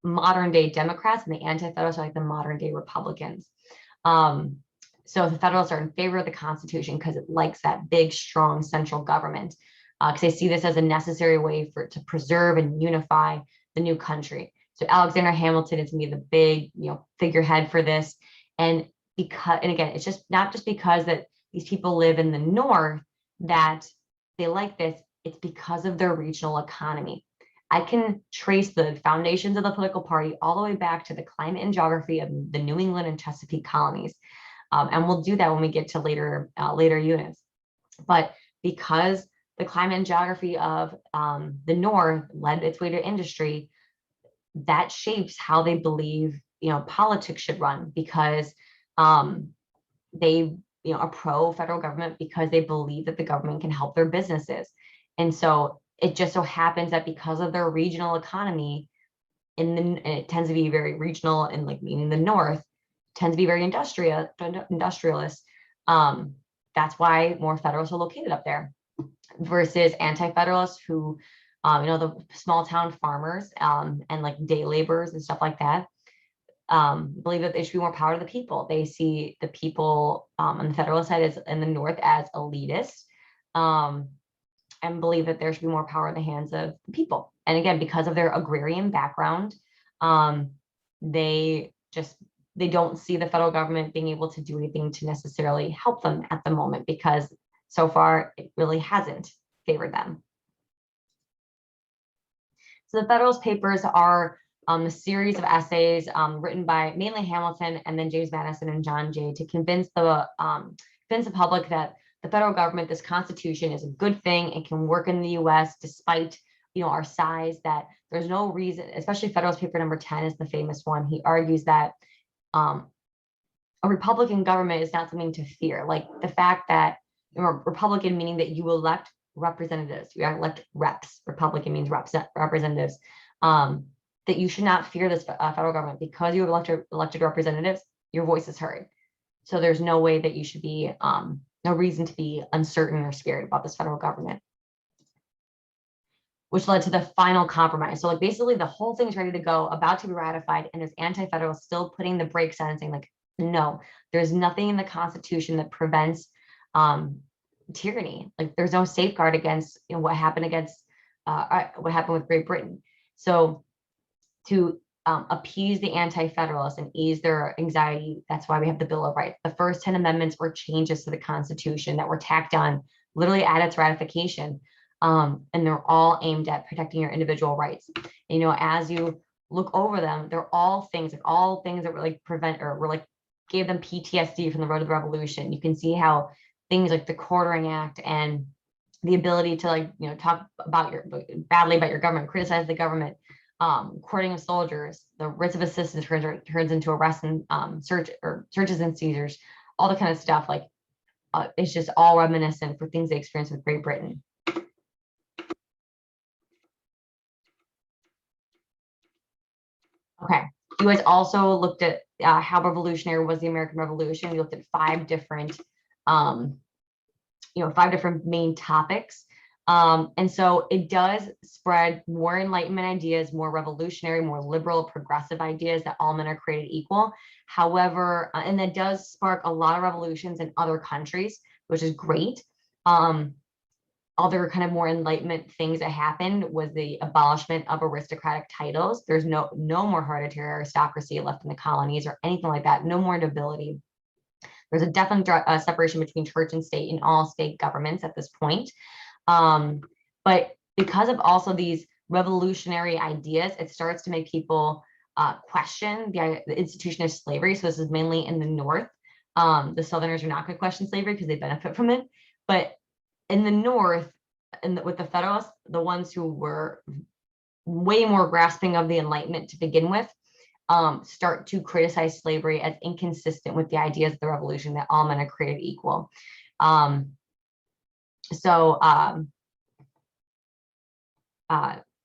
modern day Democrats, and the Anti-Federalists are like the modern day Republicans. So the Federalists are in favor of the Constitution because it likes that big, strong central government, because they see this as a necessary way to preserve and unify the new country. So Alexander Hamilton is going to be the big, you know, figurehead for this. And again, it's just not just because that these people live in the North that they like this, it's because of their regional economy. I can trace the foundations of the political party all the way back to the climate and geography of the New England and Chesapeake colonies. And we'll do that when we get to later units. But because the climate and geography of the North led its way to industry, that shapes how they believe, you know, politics should run, because they, you know, are pro federal government because they believe that the government can help their businesses. And so it just so happens that because of their regional economy, and it tends to be very regional, and like meaning the North tends to be very industrialist. That's why more Federalists are located up there versus Anti-Federalists who, you know, the small town farmers and like day laborers and stuff like that, believe that there should be more power to the people. They see the people on the Federalist side as in the North as elitist, and believe that there should be more power in the hands of the people. And again, because of their agrarian background, they don't see the federal government being able to do anything to necessarily help them at the moment, because so far it really hasn't favored them. So the Federalist Papers are a series of essays written by mainly Hamilton and then James Madison and John Jay to convince the public that the federal government, this Constitution, is a good thing. It can work in the U.S. despite, you know, our size, that there's no reason, especially Federalist Paper number 10 is the famous one. He argues that a Republican government is not something to fear. Like the fact that, you know, Republican meaning that you elect representatives, you elect reps. Republican means representatives. That you should not fear this federal government, because you have elected representatives. Your voice is heard. So there's no way that you should be no reason to be uncertain or scared about this federal government. which led to the final compromise. So like basically the whole thing's ready to go, about to be ratified, and there's anti-federalists still putting the brakes on and saying like, no, there's nothing in the Constitution that prevents tyranny. Like there's no safeguard against what happened with Great Britain. So to appease the anti-federalists and ease their anxiety, that's why we have the Bill of Rights. The first 10 amendments were changes to the Constitution that were tacked on literally at its ratification. And they're all aimed at protecting your individual rights. And, as you look over them, they're all things that were like prevent or were like gave them PTSD from the road to the revolution. You can see how things like the Quartering Act and the ability to talk about badly about your government, criticize the government, courting of soldiers, the writs of assistance turns into arrests and searches and seizures, all the kind of stuff. Like it's just all reminiscent for things they experienced with Great Britain. Okay, you guys also looked at how revolutionary was the American Revolution. We looked at five different main topics. And so it does spread more Enlightenment ideas, more revolutionary, more liberal, progressive ideas that all men are created equal. However, and that does spark a lot of revolutions in other countries, which is great. Other kind of more Enlightenment things that happened was the abolishment of aristocratic titles. There's no more hereditary aristocracy left in the colonies or anything like that. No more nobility. There's a definite separation between church and state in all state governments at this point. But because of also these revolutionary ideas, it starts to make people question the institution of slavery. So this is mainly in the North. The Southerners are not going to question slavery because they benefit from it. But in the North, with the Federalists, the ones who were way more grasping of the Enlightenment to begin with, start to criticize slavery as inconsistent with the ideas of the Revolution that all men are created equal.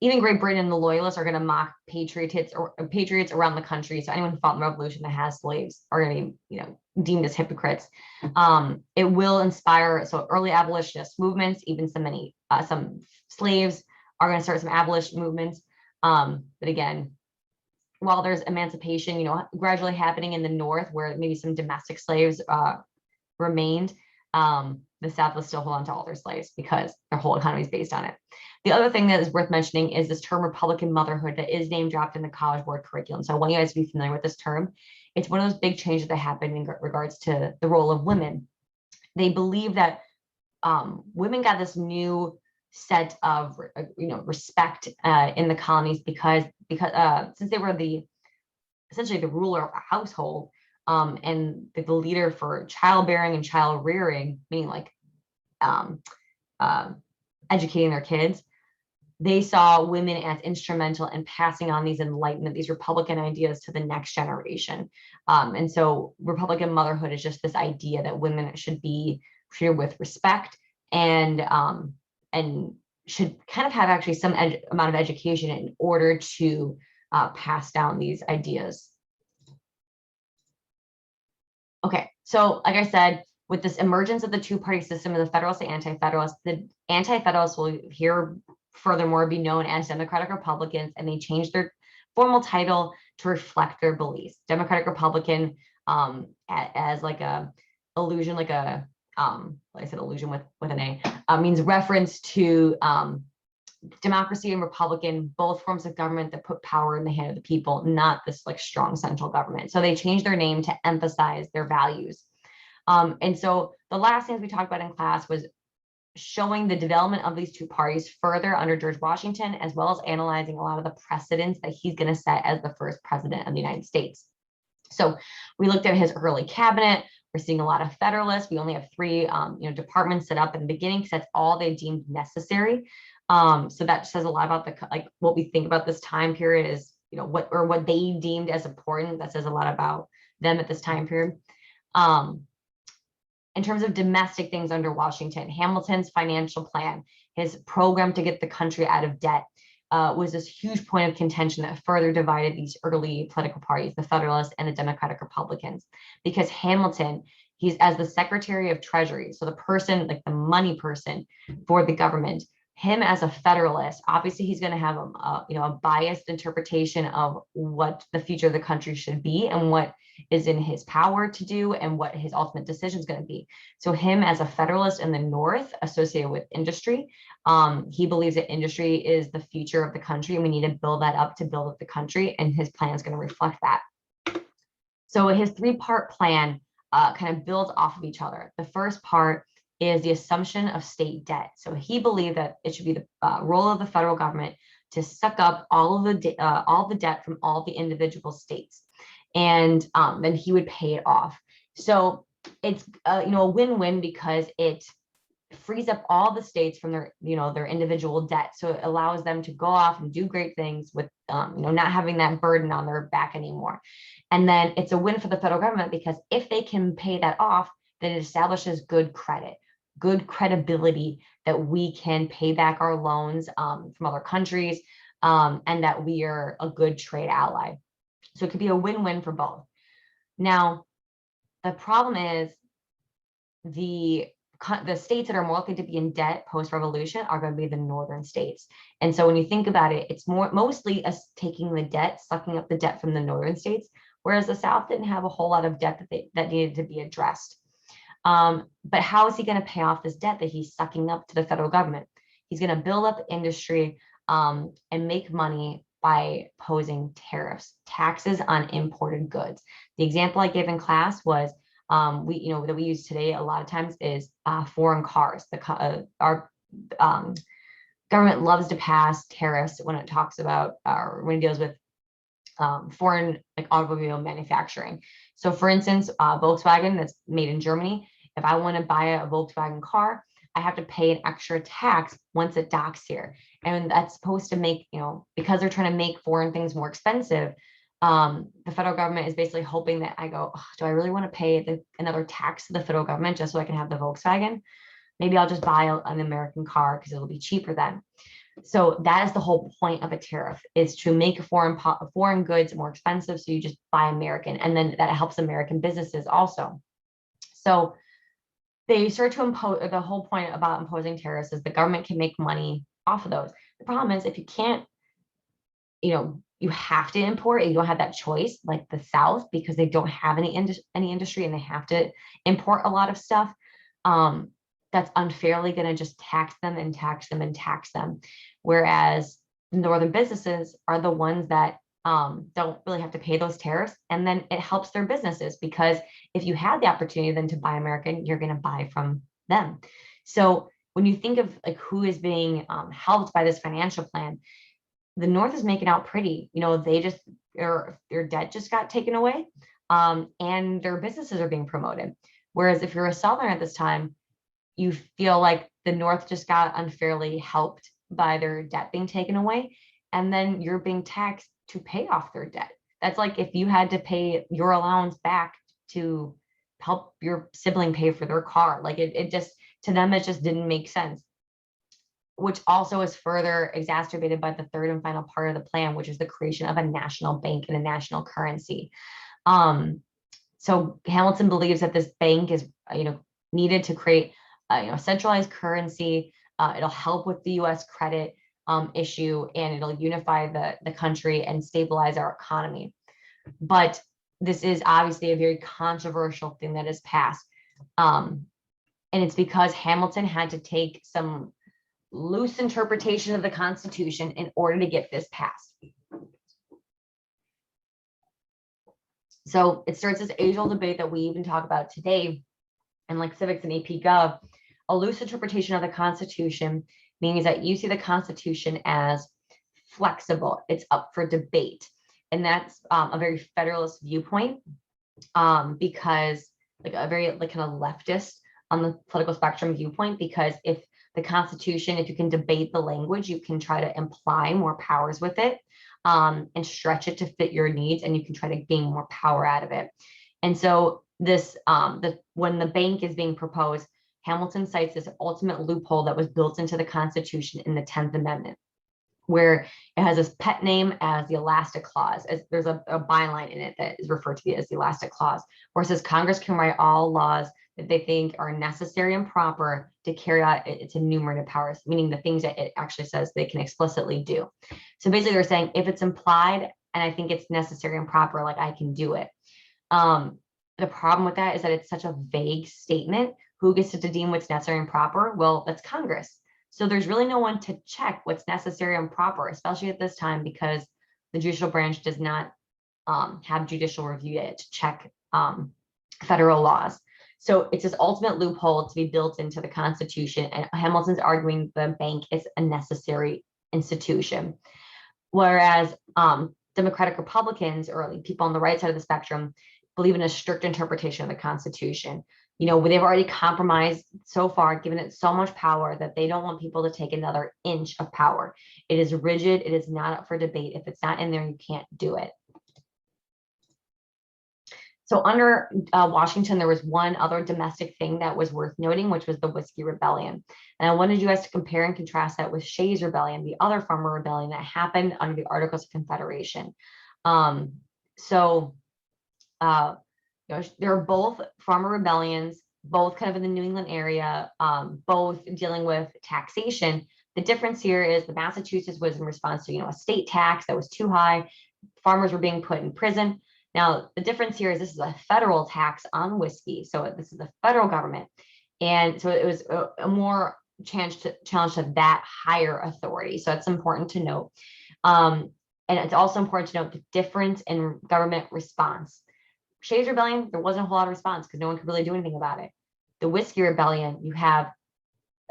Even Great Britain and the Loyalists are going to mock patriots around the country. So anyone who fought in the Revolution that has slaves are going to be, deemed as hypocrites. It will inspire early abolitionist movements. Even some slaves are going to start some abolition movements. But again, while there's emancipation, gradually happening in the North, where maybe some domestic slaves remained, the South will still hold on to all their slaves because their whole economy is based on it. The other thing that is worth mentioning is this term Republican motherhood that is name dropped in the College Board curriculum. So I want you guys to be familiar with this term. It's one of those big changes that happened in regards to the role of women. They believe that women got this new set of respect in the colonies because since they were essentially the ruler of a household, and the leader for childbearing and child rearing, meaning like educating their kids. They saw women as instrumental in passing on these Enlightenment, these Republican ideas to the next generation. And so Republican motherhood is just this idea that women should be treated with respect and should kind of have actually some amount of education in order to pass down these ideas. Okay, so like I said, with this emergence of the two-party system of the Federalists and Anti-Federalists, the Anti-Federalists will here furthermore be known as Democratic Republicans, and they changed their formal title to reflect their beliefs. Democratic Republican, as like a illusion, like I said, illusion with an A, means reference to democracy and Republican, both forms of government that put power in the hand of the people, not this like strong central government. So they changed their name to emphasize their values. And so the last things we talked about in class was showing the development of these two parties further under George Washington, as well as analyzing a lot of the precedents that he's going to set as the first president of the United States. So we looked at his early cabinet. We're seeing a lot of Federalists. We only have three departments set up in the beginning because that's all they deemed necessary. So that says a lot about what we think about this time period is, what they deemed as important. That says a lot about them at this time period. In terms of domestic things under Washington, Hamilton's financial plan, his program to get the country out of debt, was this huge point of contention that further divided these early political parties, the Federalists and the Democratic Republicans, because Hamilton, he's as the Secretary of Treasury, so the person, like the money person for the government, him as a federalist, obviously he's going to have a biased interpretation of what the future of the country should be and what is in his power to do and what his ultimate decision is going to be. So him as a federalist in the North associated with industry, he believes that industry is the future of the country and we need to build that up to build up the country, and his plan is going to reflect that. So his three-part plan kind of builds off of each other. The first part is the assumption of state debt. So he believed that it should be the role of the federal government to suck up all the debt from all the individual states, and then he would pay it off. So it's a win-win because it frees up all the states from their individual debt. So it allows them to go off and do great things with not having that burden on their back anymore. And then it's a win for the federal government because if they can pay that off, then it establishes good credit, good credibility that we can pay back our loans from other countries, and that we are a good trade ally. So it could be a win-win for both. Now, the problem is the states that are more likely to be in debt post-revolution are going to be the northern states. And so when you think about it, it's mostly us taking the debt, sucking up the debt from the northern states, whereas the South didn't have a whole lot of debt that needed to be addressed. But how is he going to pay off this debt that he's sucking up to the federal government? He's going to build up industry and make money by posing tariffs, taxes on imported goods. The example I gave in class was that we use today a lot of times is foreign cars. Our government loves to pass tariffs when it talks about when it deals with foreign automobile manufacturing. So for instance, Volkswagen that's made in Germany, if I want to buy a Volkswagen car, I have to pay an extra tax once it docks here. And that's supposed to make, because they're trying to make foreign things more expensive, the federal government is basically hoping that I go, oh, do I really want to pay another tax to the federal government just so I can have the Volkswagen? Maybe I'll just buy an American car because it'll be cheaper then. So that is the whole point of a tariff, is to make foreign goods more expensive. So you just buy American, and then that helps American businesses also. So they start to impose, the whole point about imposing tariffs is the government can make money off of those. The problem is if you can't, you have to import, you don't have that choice like the South, because they don't have any industry and they have to import a lot of stuff. That's unfairly going to just tax them and tax them and tax them. Whereas northern businesses are the ones that don't really have to pay those tariffs. And then it helps their businesses, because if you have the opportunity then to buy American, you're going to buy from them. So when you think of who is being helped by this financial plan, the North is making out pretty. They just, their debt just got taken away, and their businesses are being promoted. Whereas if you're a Southern at this time, you feel like the North just got unfairly helped by their debt being taken away, and then you're being taxed to pay off their debt. That's like if you had to pay your allowance back to help your sibling pay for their car. It just, to them, it just didn't make sense, which also is further exacerbated by the third and final part of the plan, which is the creation of a national bank and a national currency. So Hamilton believes that this bank is, needed to create centralized currency. It'll help with the U.S. credit issue, and it'll unify the country and stabilize our economy. But this is obviously a very controversial thing that is passed. And it's because Hamilton had to take some loose interpretation of the Constitution in order to get this passed. So it starts this age-old debate that we even talk about today in civics and AP Gov. A loose interpretation of the Constitution means that you see the Constitution as flexible. It's up for debate. And that's a very federalist viewpoint, because a very kind of leftist on the political spectrum viewpoint, because if the Constitution, if you can debate the language, you can try to imply more powers with it, and stretch it to fit your needs, and you can try to gain more power out of it. And so this, when the bank is being proposed, Hamilton cites this ultimate loophole that was built into the Constitution in the 10th Amendment, where it has this pet name as the Elastic Clause. There's a byline in it that is referred to as the Elastic Clause, where it says Congress can write all laws that they think are necessary and proper to carry out its enumerated powers, meaning the things that it actually says they can explicitly do. So basically, they're saying if it's implied and I think it's necessary and proper, like I can do it. The problem with that is that it's such a vague statement. Who gets to deem what's necessary and proper? Well, that's Congress. So there's really no one to check what's necessary and proper, especially at this time, because the judicial branch does not have judicial review to check federal laws. So it's this ultimate loophole to be built into the Constitution. And Hamilton's arguing the bank is a necessary institution. Whereas Democratic Republicans, or people on the right side of the spectrum, believe in a strict interpretation of the Constitution. You know, they've already compromised so far, given it so much power that they don't want people to take another inch of power. It is rigid. It is not up for debate. If it's not in there, you can't do it. So under Washington, there was one other domestic thing that was worth noting, which was the Whiskey Rebellion. And I wanted you guys to compare and contrast that with Shays' Rebellion, the other farmer rebellion that happened under the Articles of Confederation. They're both farmer rebellions, both kind of in the New England area, both dealing with taxation. The difference here is the Massachusetts was in response to, a state tax that was too high. Farmers were being put in prison. Now, the difference here is this is a federal tax on whiskey. So this is the federal government. And so it was a more challenge to that higher authority. So it's important to note. And it's also important to note the difference in government response. Shays' Rebellion, there wasn't a whole lot of response because no one could really do anything about it. The Whiskey Rebellion, you have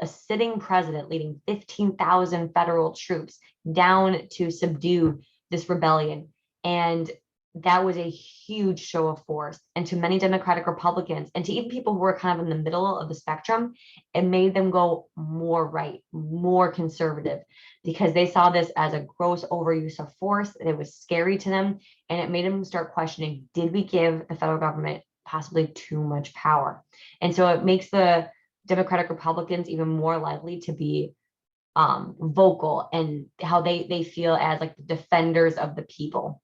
a sitting president leading 15,000 federal troops down to subdue this rebellion. And that was a huge show of force. And to many Democratic Republicans, and to even people who were kind of in the middle of the spectrum, it made them go more right, more conservative, because they saw this as a gross overuse of force. It was scary to them, and it made them start questioning, did we give the federal government possibly too much power? And so it makes the Democratic Republicans even more likely to be vocal and how they feel as like the defenders of the people.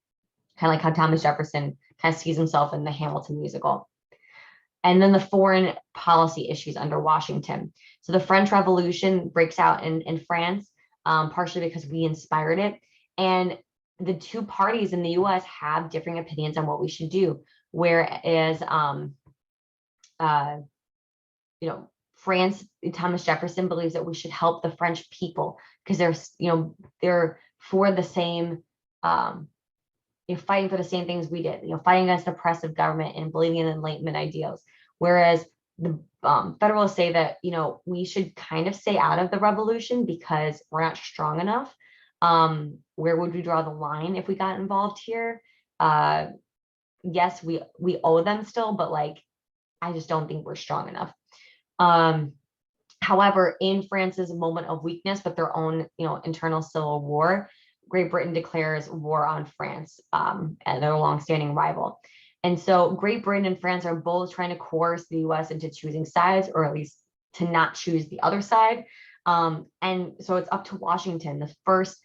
Kind of like how Thomas Jefferson kind of sees himself in the Hamilton musical. And then the foreign policy issues under Washington. So the French Revolution breaks out in France, partially because we inspired it. And the two parties in the US have differing opinions on what we should do. Whereas, France, Thomas Jefferson believes that we should help the French people because they're for the same, fighting for the same things we did, fighting against oppressive government and believing in Enlightenment ideals. Whereas the Federalists say that, we should kind of stay out of the revolution because we're not strong enough. Where would we draw the line if we got involved here? Yes, we owe them still, but I just don't think we're strong enough. However, in France's moment of weakness with their own, internal civil war, Great Britain declares war on France, and their longstanding rival. And so Great Britain and France are both trying to coerce the US into choosing sides, or at least to not choose the other side. And so it's up to Washington, the first,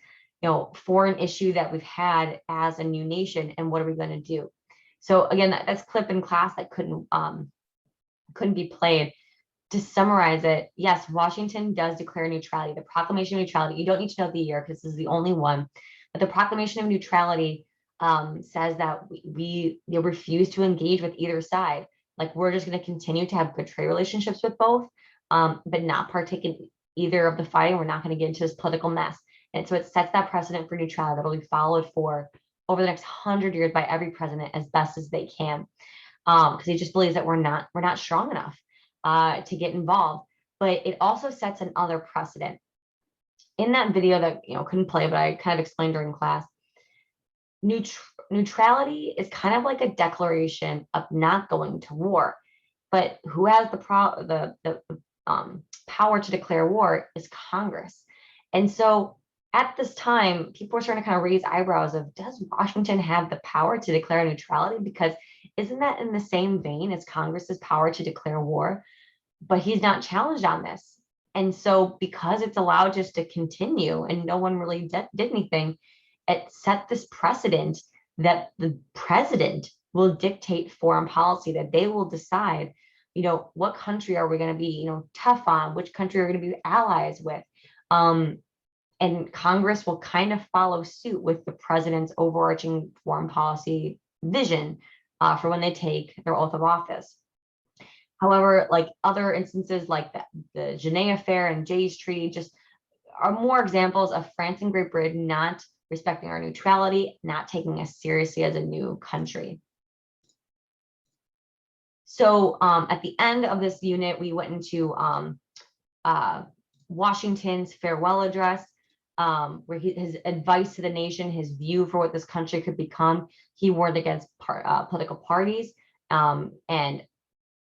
foreign issue that we've had as a new nation, and what are we going to do? So again, that's clip in class that couldn't be played. To summarize it, yes, Washington does declare neutrality. The Proclamation of Neutrality, you don't need to know the year because this is the only one, but the Proclamation of Neutrality says that we refuse to engage with either side. We're just going to continue to have good trade relationships with both, but not partake in either of the fighting. We're not going to get into this political mess. And so it sets that precedent for neutrality that will be followed for over the next 100 years by every president as best as they can, because he just believes that we're not strong enough to get involved. But it also sets another precedent. In that video that couldn't play, but I kind of explained during class, neutrality is kind of like a declaration of not going to war. But who has the power to declare war is Congress. And so at this time, people were starting to kind of raise eyebrows of, does Washington have the power to declare neutrality? Because isn't that in the same vein as Congress's power to declare war? But he's not challenged on this. And so because it's allowed just to continue and no one really did anything, it set this precedent that the president will dictate foreign policy, that they will decide what country are we going to be, tough on? Which country are we going to be allies with? Um, and Congress will kind of follow suit with the president's overarching foreign policy vision for when they take their oath of office. However, like other instances like the Genet Affair and Jay's Treaty just are more examples of France and Great Britain not respecting our neutrality, not taking us seriously as a new country. So at the end of this unit, we went into Washington's farewell address, where his advice to the nation, his view for what this country could become. He warned against political parties and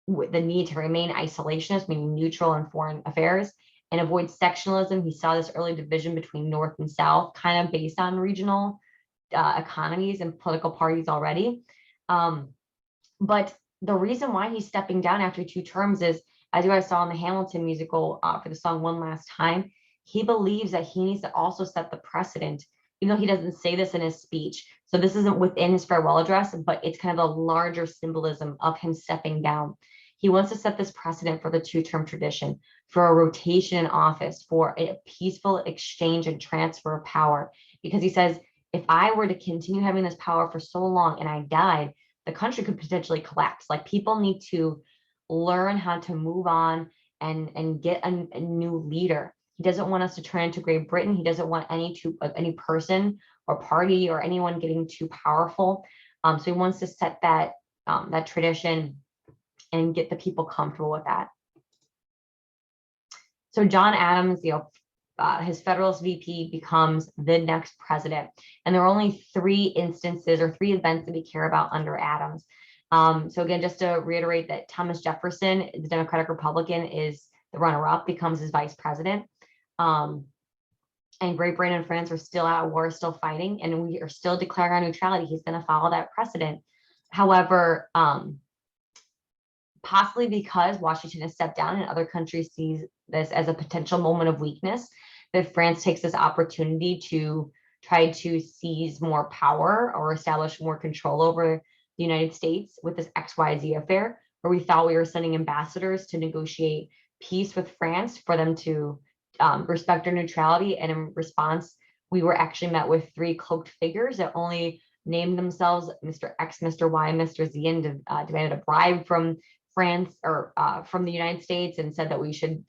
the need to remain isolationist, meaning neutral in foreign affairs, and avoid sectionalism. He saw this early division between North and South, kind of based on regional economies and political parties already. But the reason why he's stepping down after 2 terms is, as you guys saw in the Hamilton musical for the song One Last Time, he believes that he needs to also set the precedent, even though he doesn't say this in his speech. So this isn't within his farewell address, but it's kind of a larger symbolism of him stepping down. He wants to set this precedent for the 2-term tradition, for a rotation in office, for a peaceful exchange and transfer of power. Because he says, if I were to continue having this power for so long and I died, the country could potentially collapse. Like, people need to learn how to move on and get a new leader. He doesn't want us to turn into Great Britain. He doesn't want any person or party or anyone getting too powerful. So he wants to set that tradition and get the people comfortable with that. So John Adams, his Federalist VP becomes the next president. And there are only 3 instances or 3 events that we care about under Adams. So again, just to reiterate that Thomas Jefferson, the Democratic Republican, is the runner-up, becomes his vice president. And Great Britain and France are still at war, still fighting, and we are still declaring our neutrality. He's going to follow that precedent. However, possibly because Washington has stepped down and other countries see this as a potential moment of weakness, that France takes this opportunity to try to seize more power or establish more control over the United States with this XYZ affair, where we thought we were sending ambassadors to negotiate peace with France for them to respect our neutrality. And in response, we were actually met with 3 cloaked figures that only named themselves Mr. X, Mr. Y, and Mr. Z, and demanded a bribe from France or from the United States, and said that we should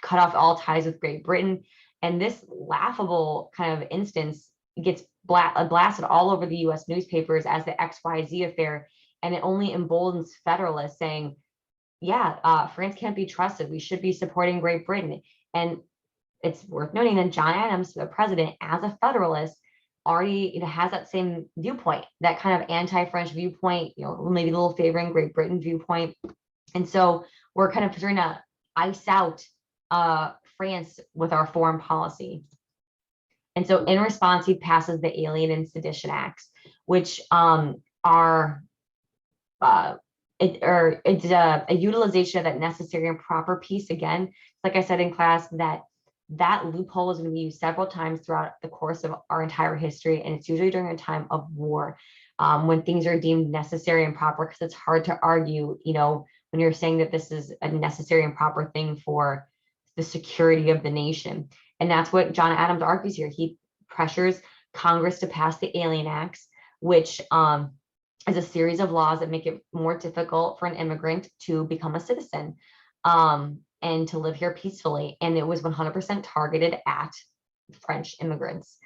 cut off all ties with Great Britain. And this laughable kind of instance gets blasted all over the US newspapers as the XYZ affair. And it only emboldens Federalists saying, yeah, France can't be trusted. We should be supporting Great Britain. And it's worth noting that John Adams, the president, as a Federalist, already has that same viewpoint, that kind of anti-French viewpoint, maybe a little favoring Great Britain viewpoint. And so we're kind of trying to ice out France with our foreign policy. And so in response, he passes the Alien and Sedition Acts, which it's a utilization of that necessary and proper piece. Again, like I said in class, that loophole is going to be used several times throughout the course of our entire history, and it's usually during a time of war, when things are deemed necessary and proper, because it's hard to argue, when you're saying that this is a necessary and proper thing for the security of the nation. And that's what John Adams argues here. He pressures Congress to pass the Alien Acts, which is a series of laws that make it more difficult for an immigrant to become a citizen and to live here peacefully. And it was 100% targeted at French immigrants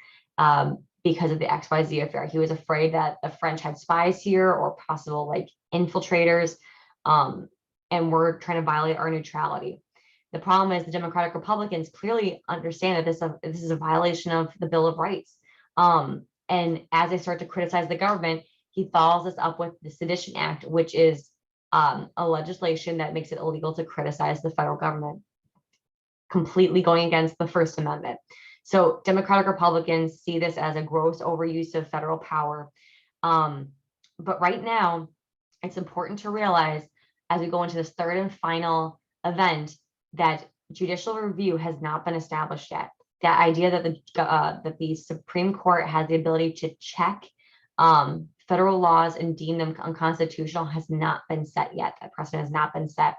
because of the XYZ affair. He was afraid that the French had spies here or possible infiltrators, and were trying to violate our neutrality. The problem is the Democratic Republicans clearly understand that this is a violation of the Bill of Rights. And as they start to criticize the government, he follows this up with the Sedition Act, which is a legislation that makes it illegal to criticize the federal government, completely going against the First Amendment. So Democratic Republicans see this as a gross overuse of federal power. But right now, it's important to realize, as we go into this 3rd and final event, that judicial review has not been established yet. That idea that the Supreme Court has the ability to check federal laws and deem them unconstitutional has not been set yet. That precedent has not been set.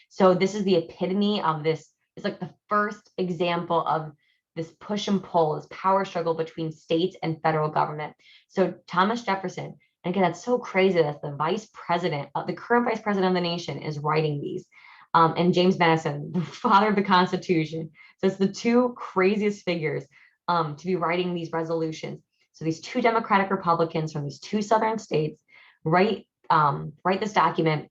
So this is the epitome of this. It's like the first example of this push and pull, this power struggle between states and federal government. So Thomas Jefferson, and again, that's so crazy that the vice president, the current vice president of the nation, is writing these. And James Madison, the father of the Constitution. So it's the two craziest figures to be writing these resolutions. So these two Democratic Republicans from these two Southern states write this document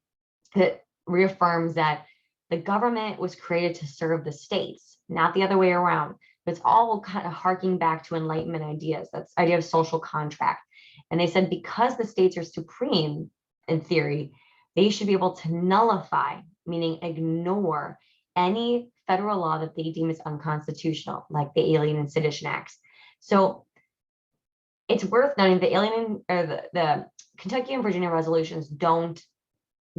that reaffirms that the government was created to serve the states, not the other way around. But it's all kind of harking back to Enlightenment ideas. That's idea of social contract. And they said because the states are supreme in theory, they should be able to nullify, meaning ignore any federal law that they deem as unconstitutional, like the Alien and Sedition Acts. So it's worth noting the Kentucky and Virginia resolutions don't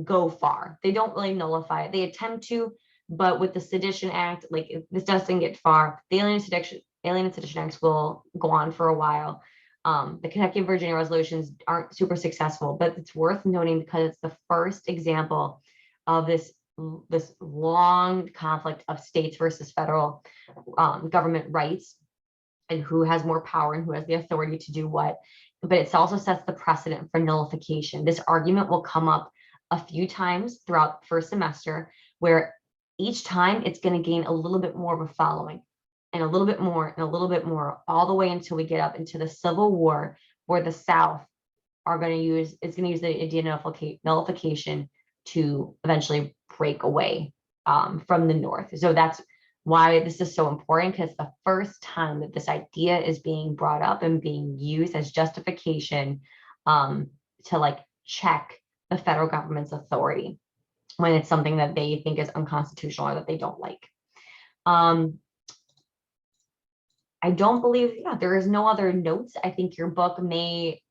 go far. They don't really nullify it. They attempt to, but with the Sedition Act, like this doesn't get far. The Alien and Sedition Acts will go on for a while. The Kentucky and Virginia resolutions aren't super successful, but it's worth noting because it's the first example of this long conflict of states versus federal government rights and who has more power and who has the authority to do what. But it also sets the precedent for nullification. This argument will come up a few times throughout the first semester, where each time it's going to gain a little bit more of a following and a little bit more and a little bit more, all the way until we get up into the Civil War, where the South is going to use the Indian nullification to eventually break away from the North. So that's why this is so important, because the first time that this idea is being brought up and being used as justification to like check the federal government's authority when it's something that they think is unconstitutional or that they don't like. I don't believe, there is no other notes. I think your book may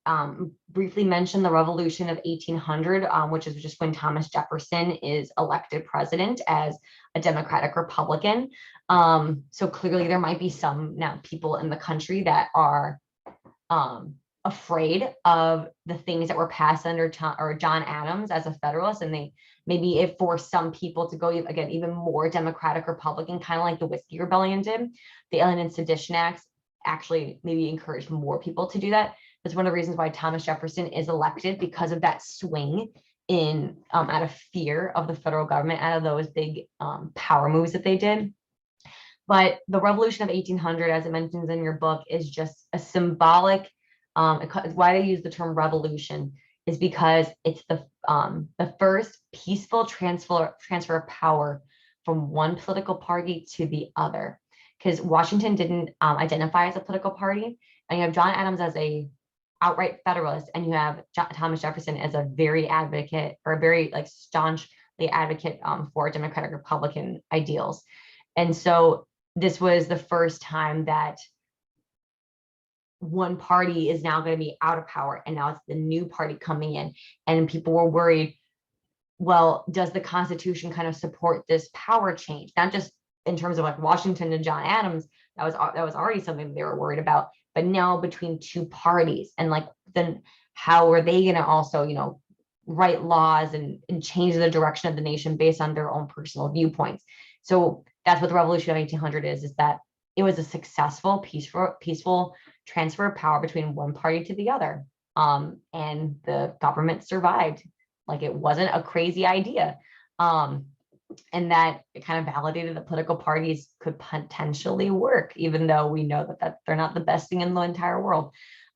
briefly mention the Revolution of 1800, which is just when Thomas Jefferson is elected president as a Democratic Republican. So clearly there might be some now people in the country that are afraid of the things that were passed under John Adams as a Federalist, and they maybe it forced some people to go again even more Democratic Republican, kind of like the Whiskey Rebellion did. The Alien and Sedition Acts actually maybe encouraged more people to do that. That's one of the reasons why Thomas Jefferson is elected, because of that swing in out of fear of the federal government, out of those big power moves that they did. But the Revolution of 1800, as it mentions in your book, is just a symbolic. Why they use the term revolution is because it's the first peaceful transfer of power from one political party to the other. Because Washington didn't identify as a political party, and you have John Adams as a outright Federalist, and you have Thomas Jefferson as a very staunchly advocate for Democratic Republican ideals. And so this was the first time that one party is now going to be out of power, and now it's the new party coming in, and people were worried, well, does the Constitution kind of support this power change? Not just in terms of like Washington and John Adams, that was already something that they were worried about, but now between two parties, and like then how are they going to also write laws and change the direction of the nation based on their own personal viewpoints? So that's what the Revolution of 1800 is that it was a successful, peaceful transfer of power between one party to the other. And the government survived. Like, it wasn't a crazy idea. And that it kind of validated that political parties could potentially work, even though we know that they're not the best thing in the entire world.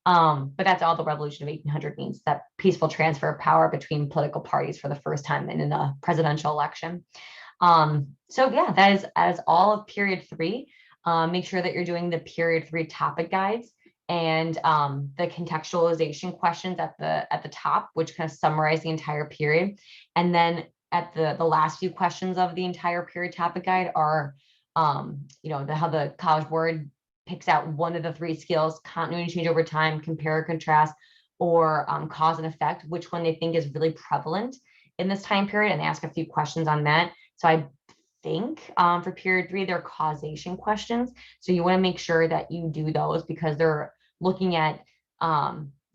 But that's all the Revolution of 1800 means, that peaceful transfer of power between political parties for the first time in a presidential election. So yeah, that is all of period 3. Make sure that you're doing the period 3 topic guides and the contextualization questions at the top, which kind of summarize the entire period. And then at the last few questions of the entire period topic guide are, how the College Board picks out one of the 3 skills: continuity, change over time, compare, contrast, or cause and effect, which one they think is really prevalent in this time period, and they ask a few questions on that. So I think for period 3, they're causation questions. So you want to make sure that you do those, because they're looking at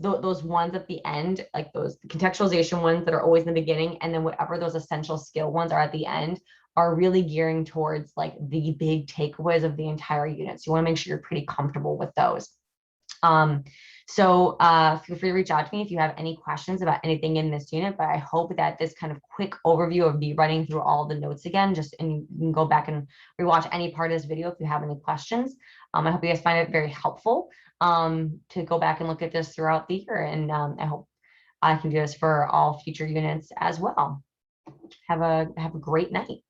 those ones at the end, like those contextualization ones that are always in the beginning, and then whatever those essential skill ones are at the end, are really gearing towards like the big takeaways of the entire unit. So you want to make sure you're pretty comfortable with those. Feel free to reach out to me if you have any questions about anything in this unit, but I hope that this kind of quick overview of me running through all the notes again, and you can go back and rewatch any part of this video if you have any questions. I hope you guys find it very helpful to go back and look at this throughout the year, and I hope I can do this for all future units as well. Have a great night.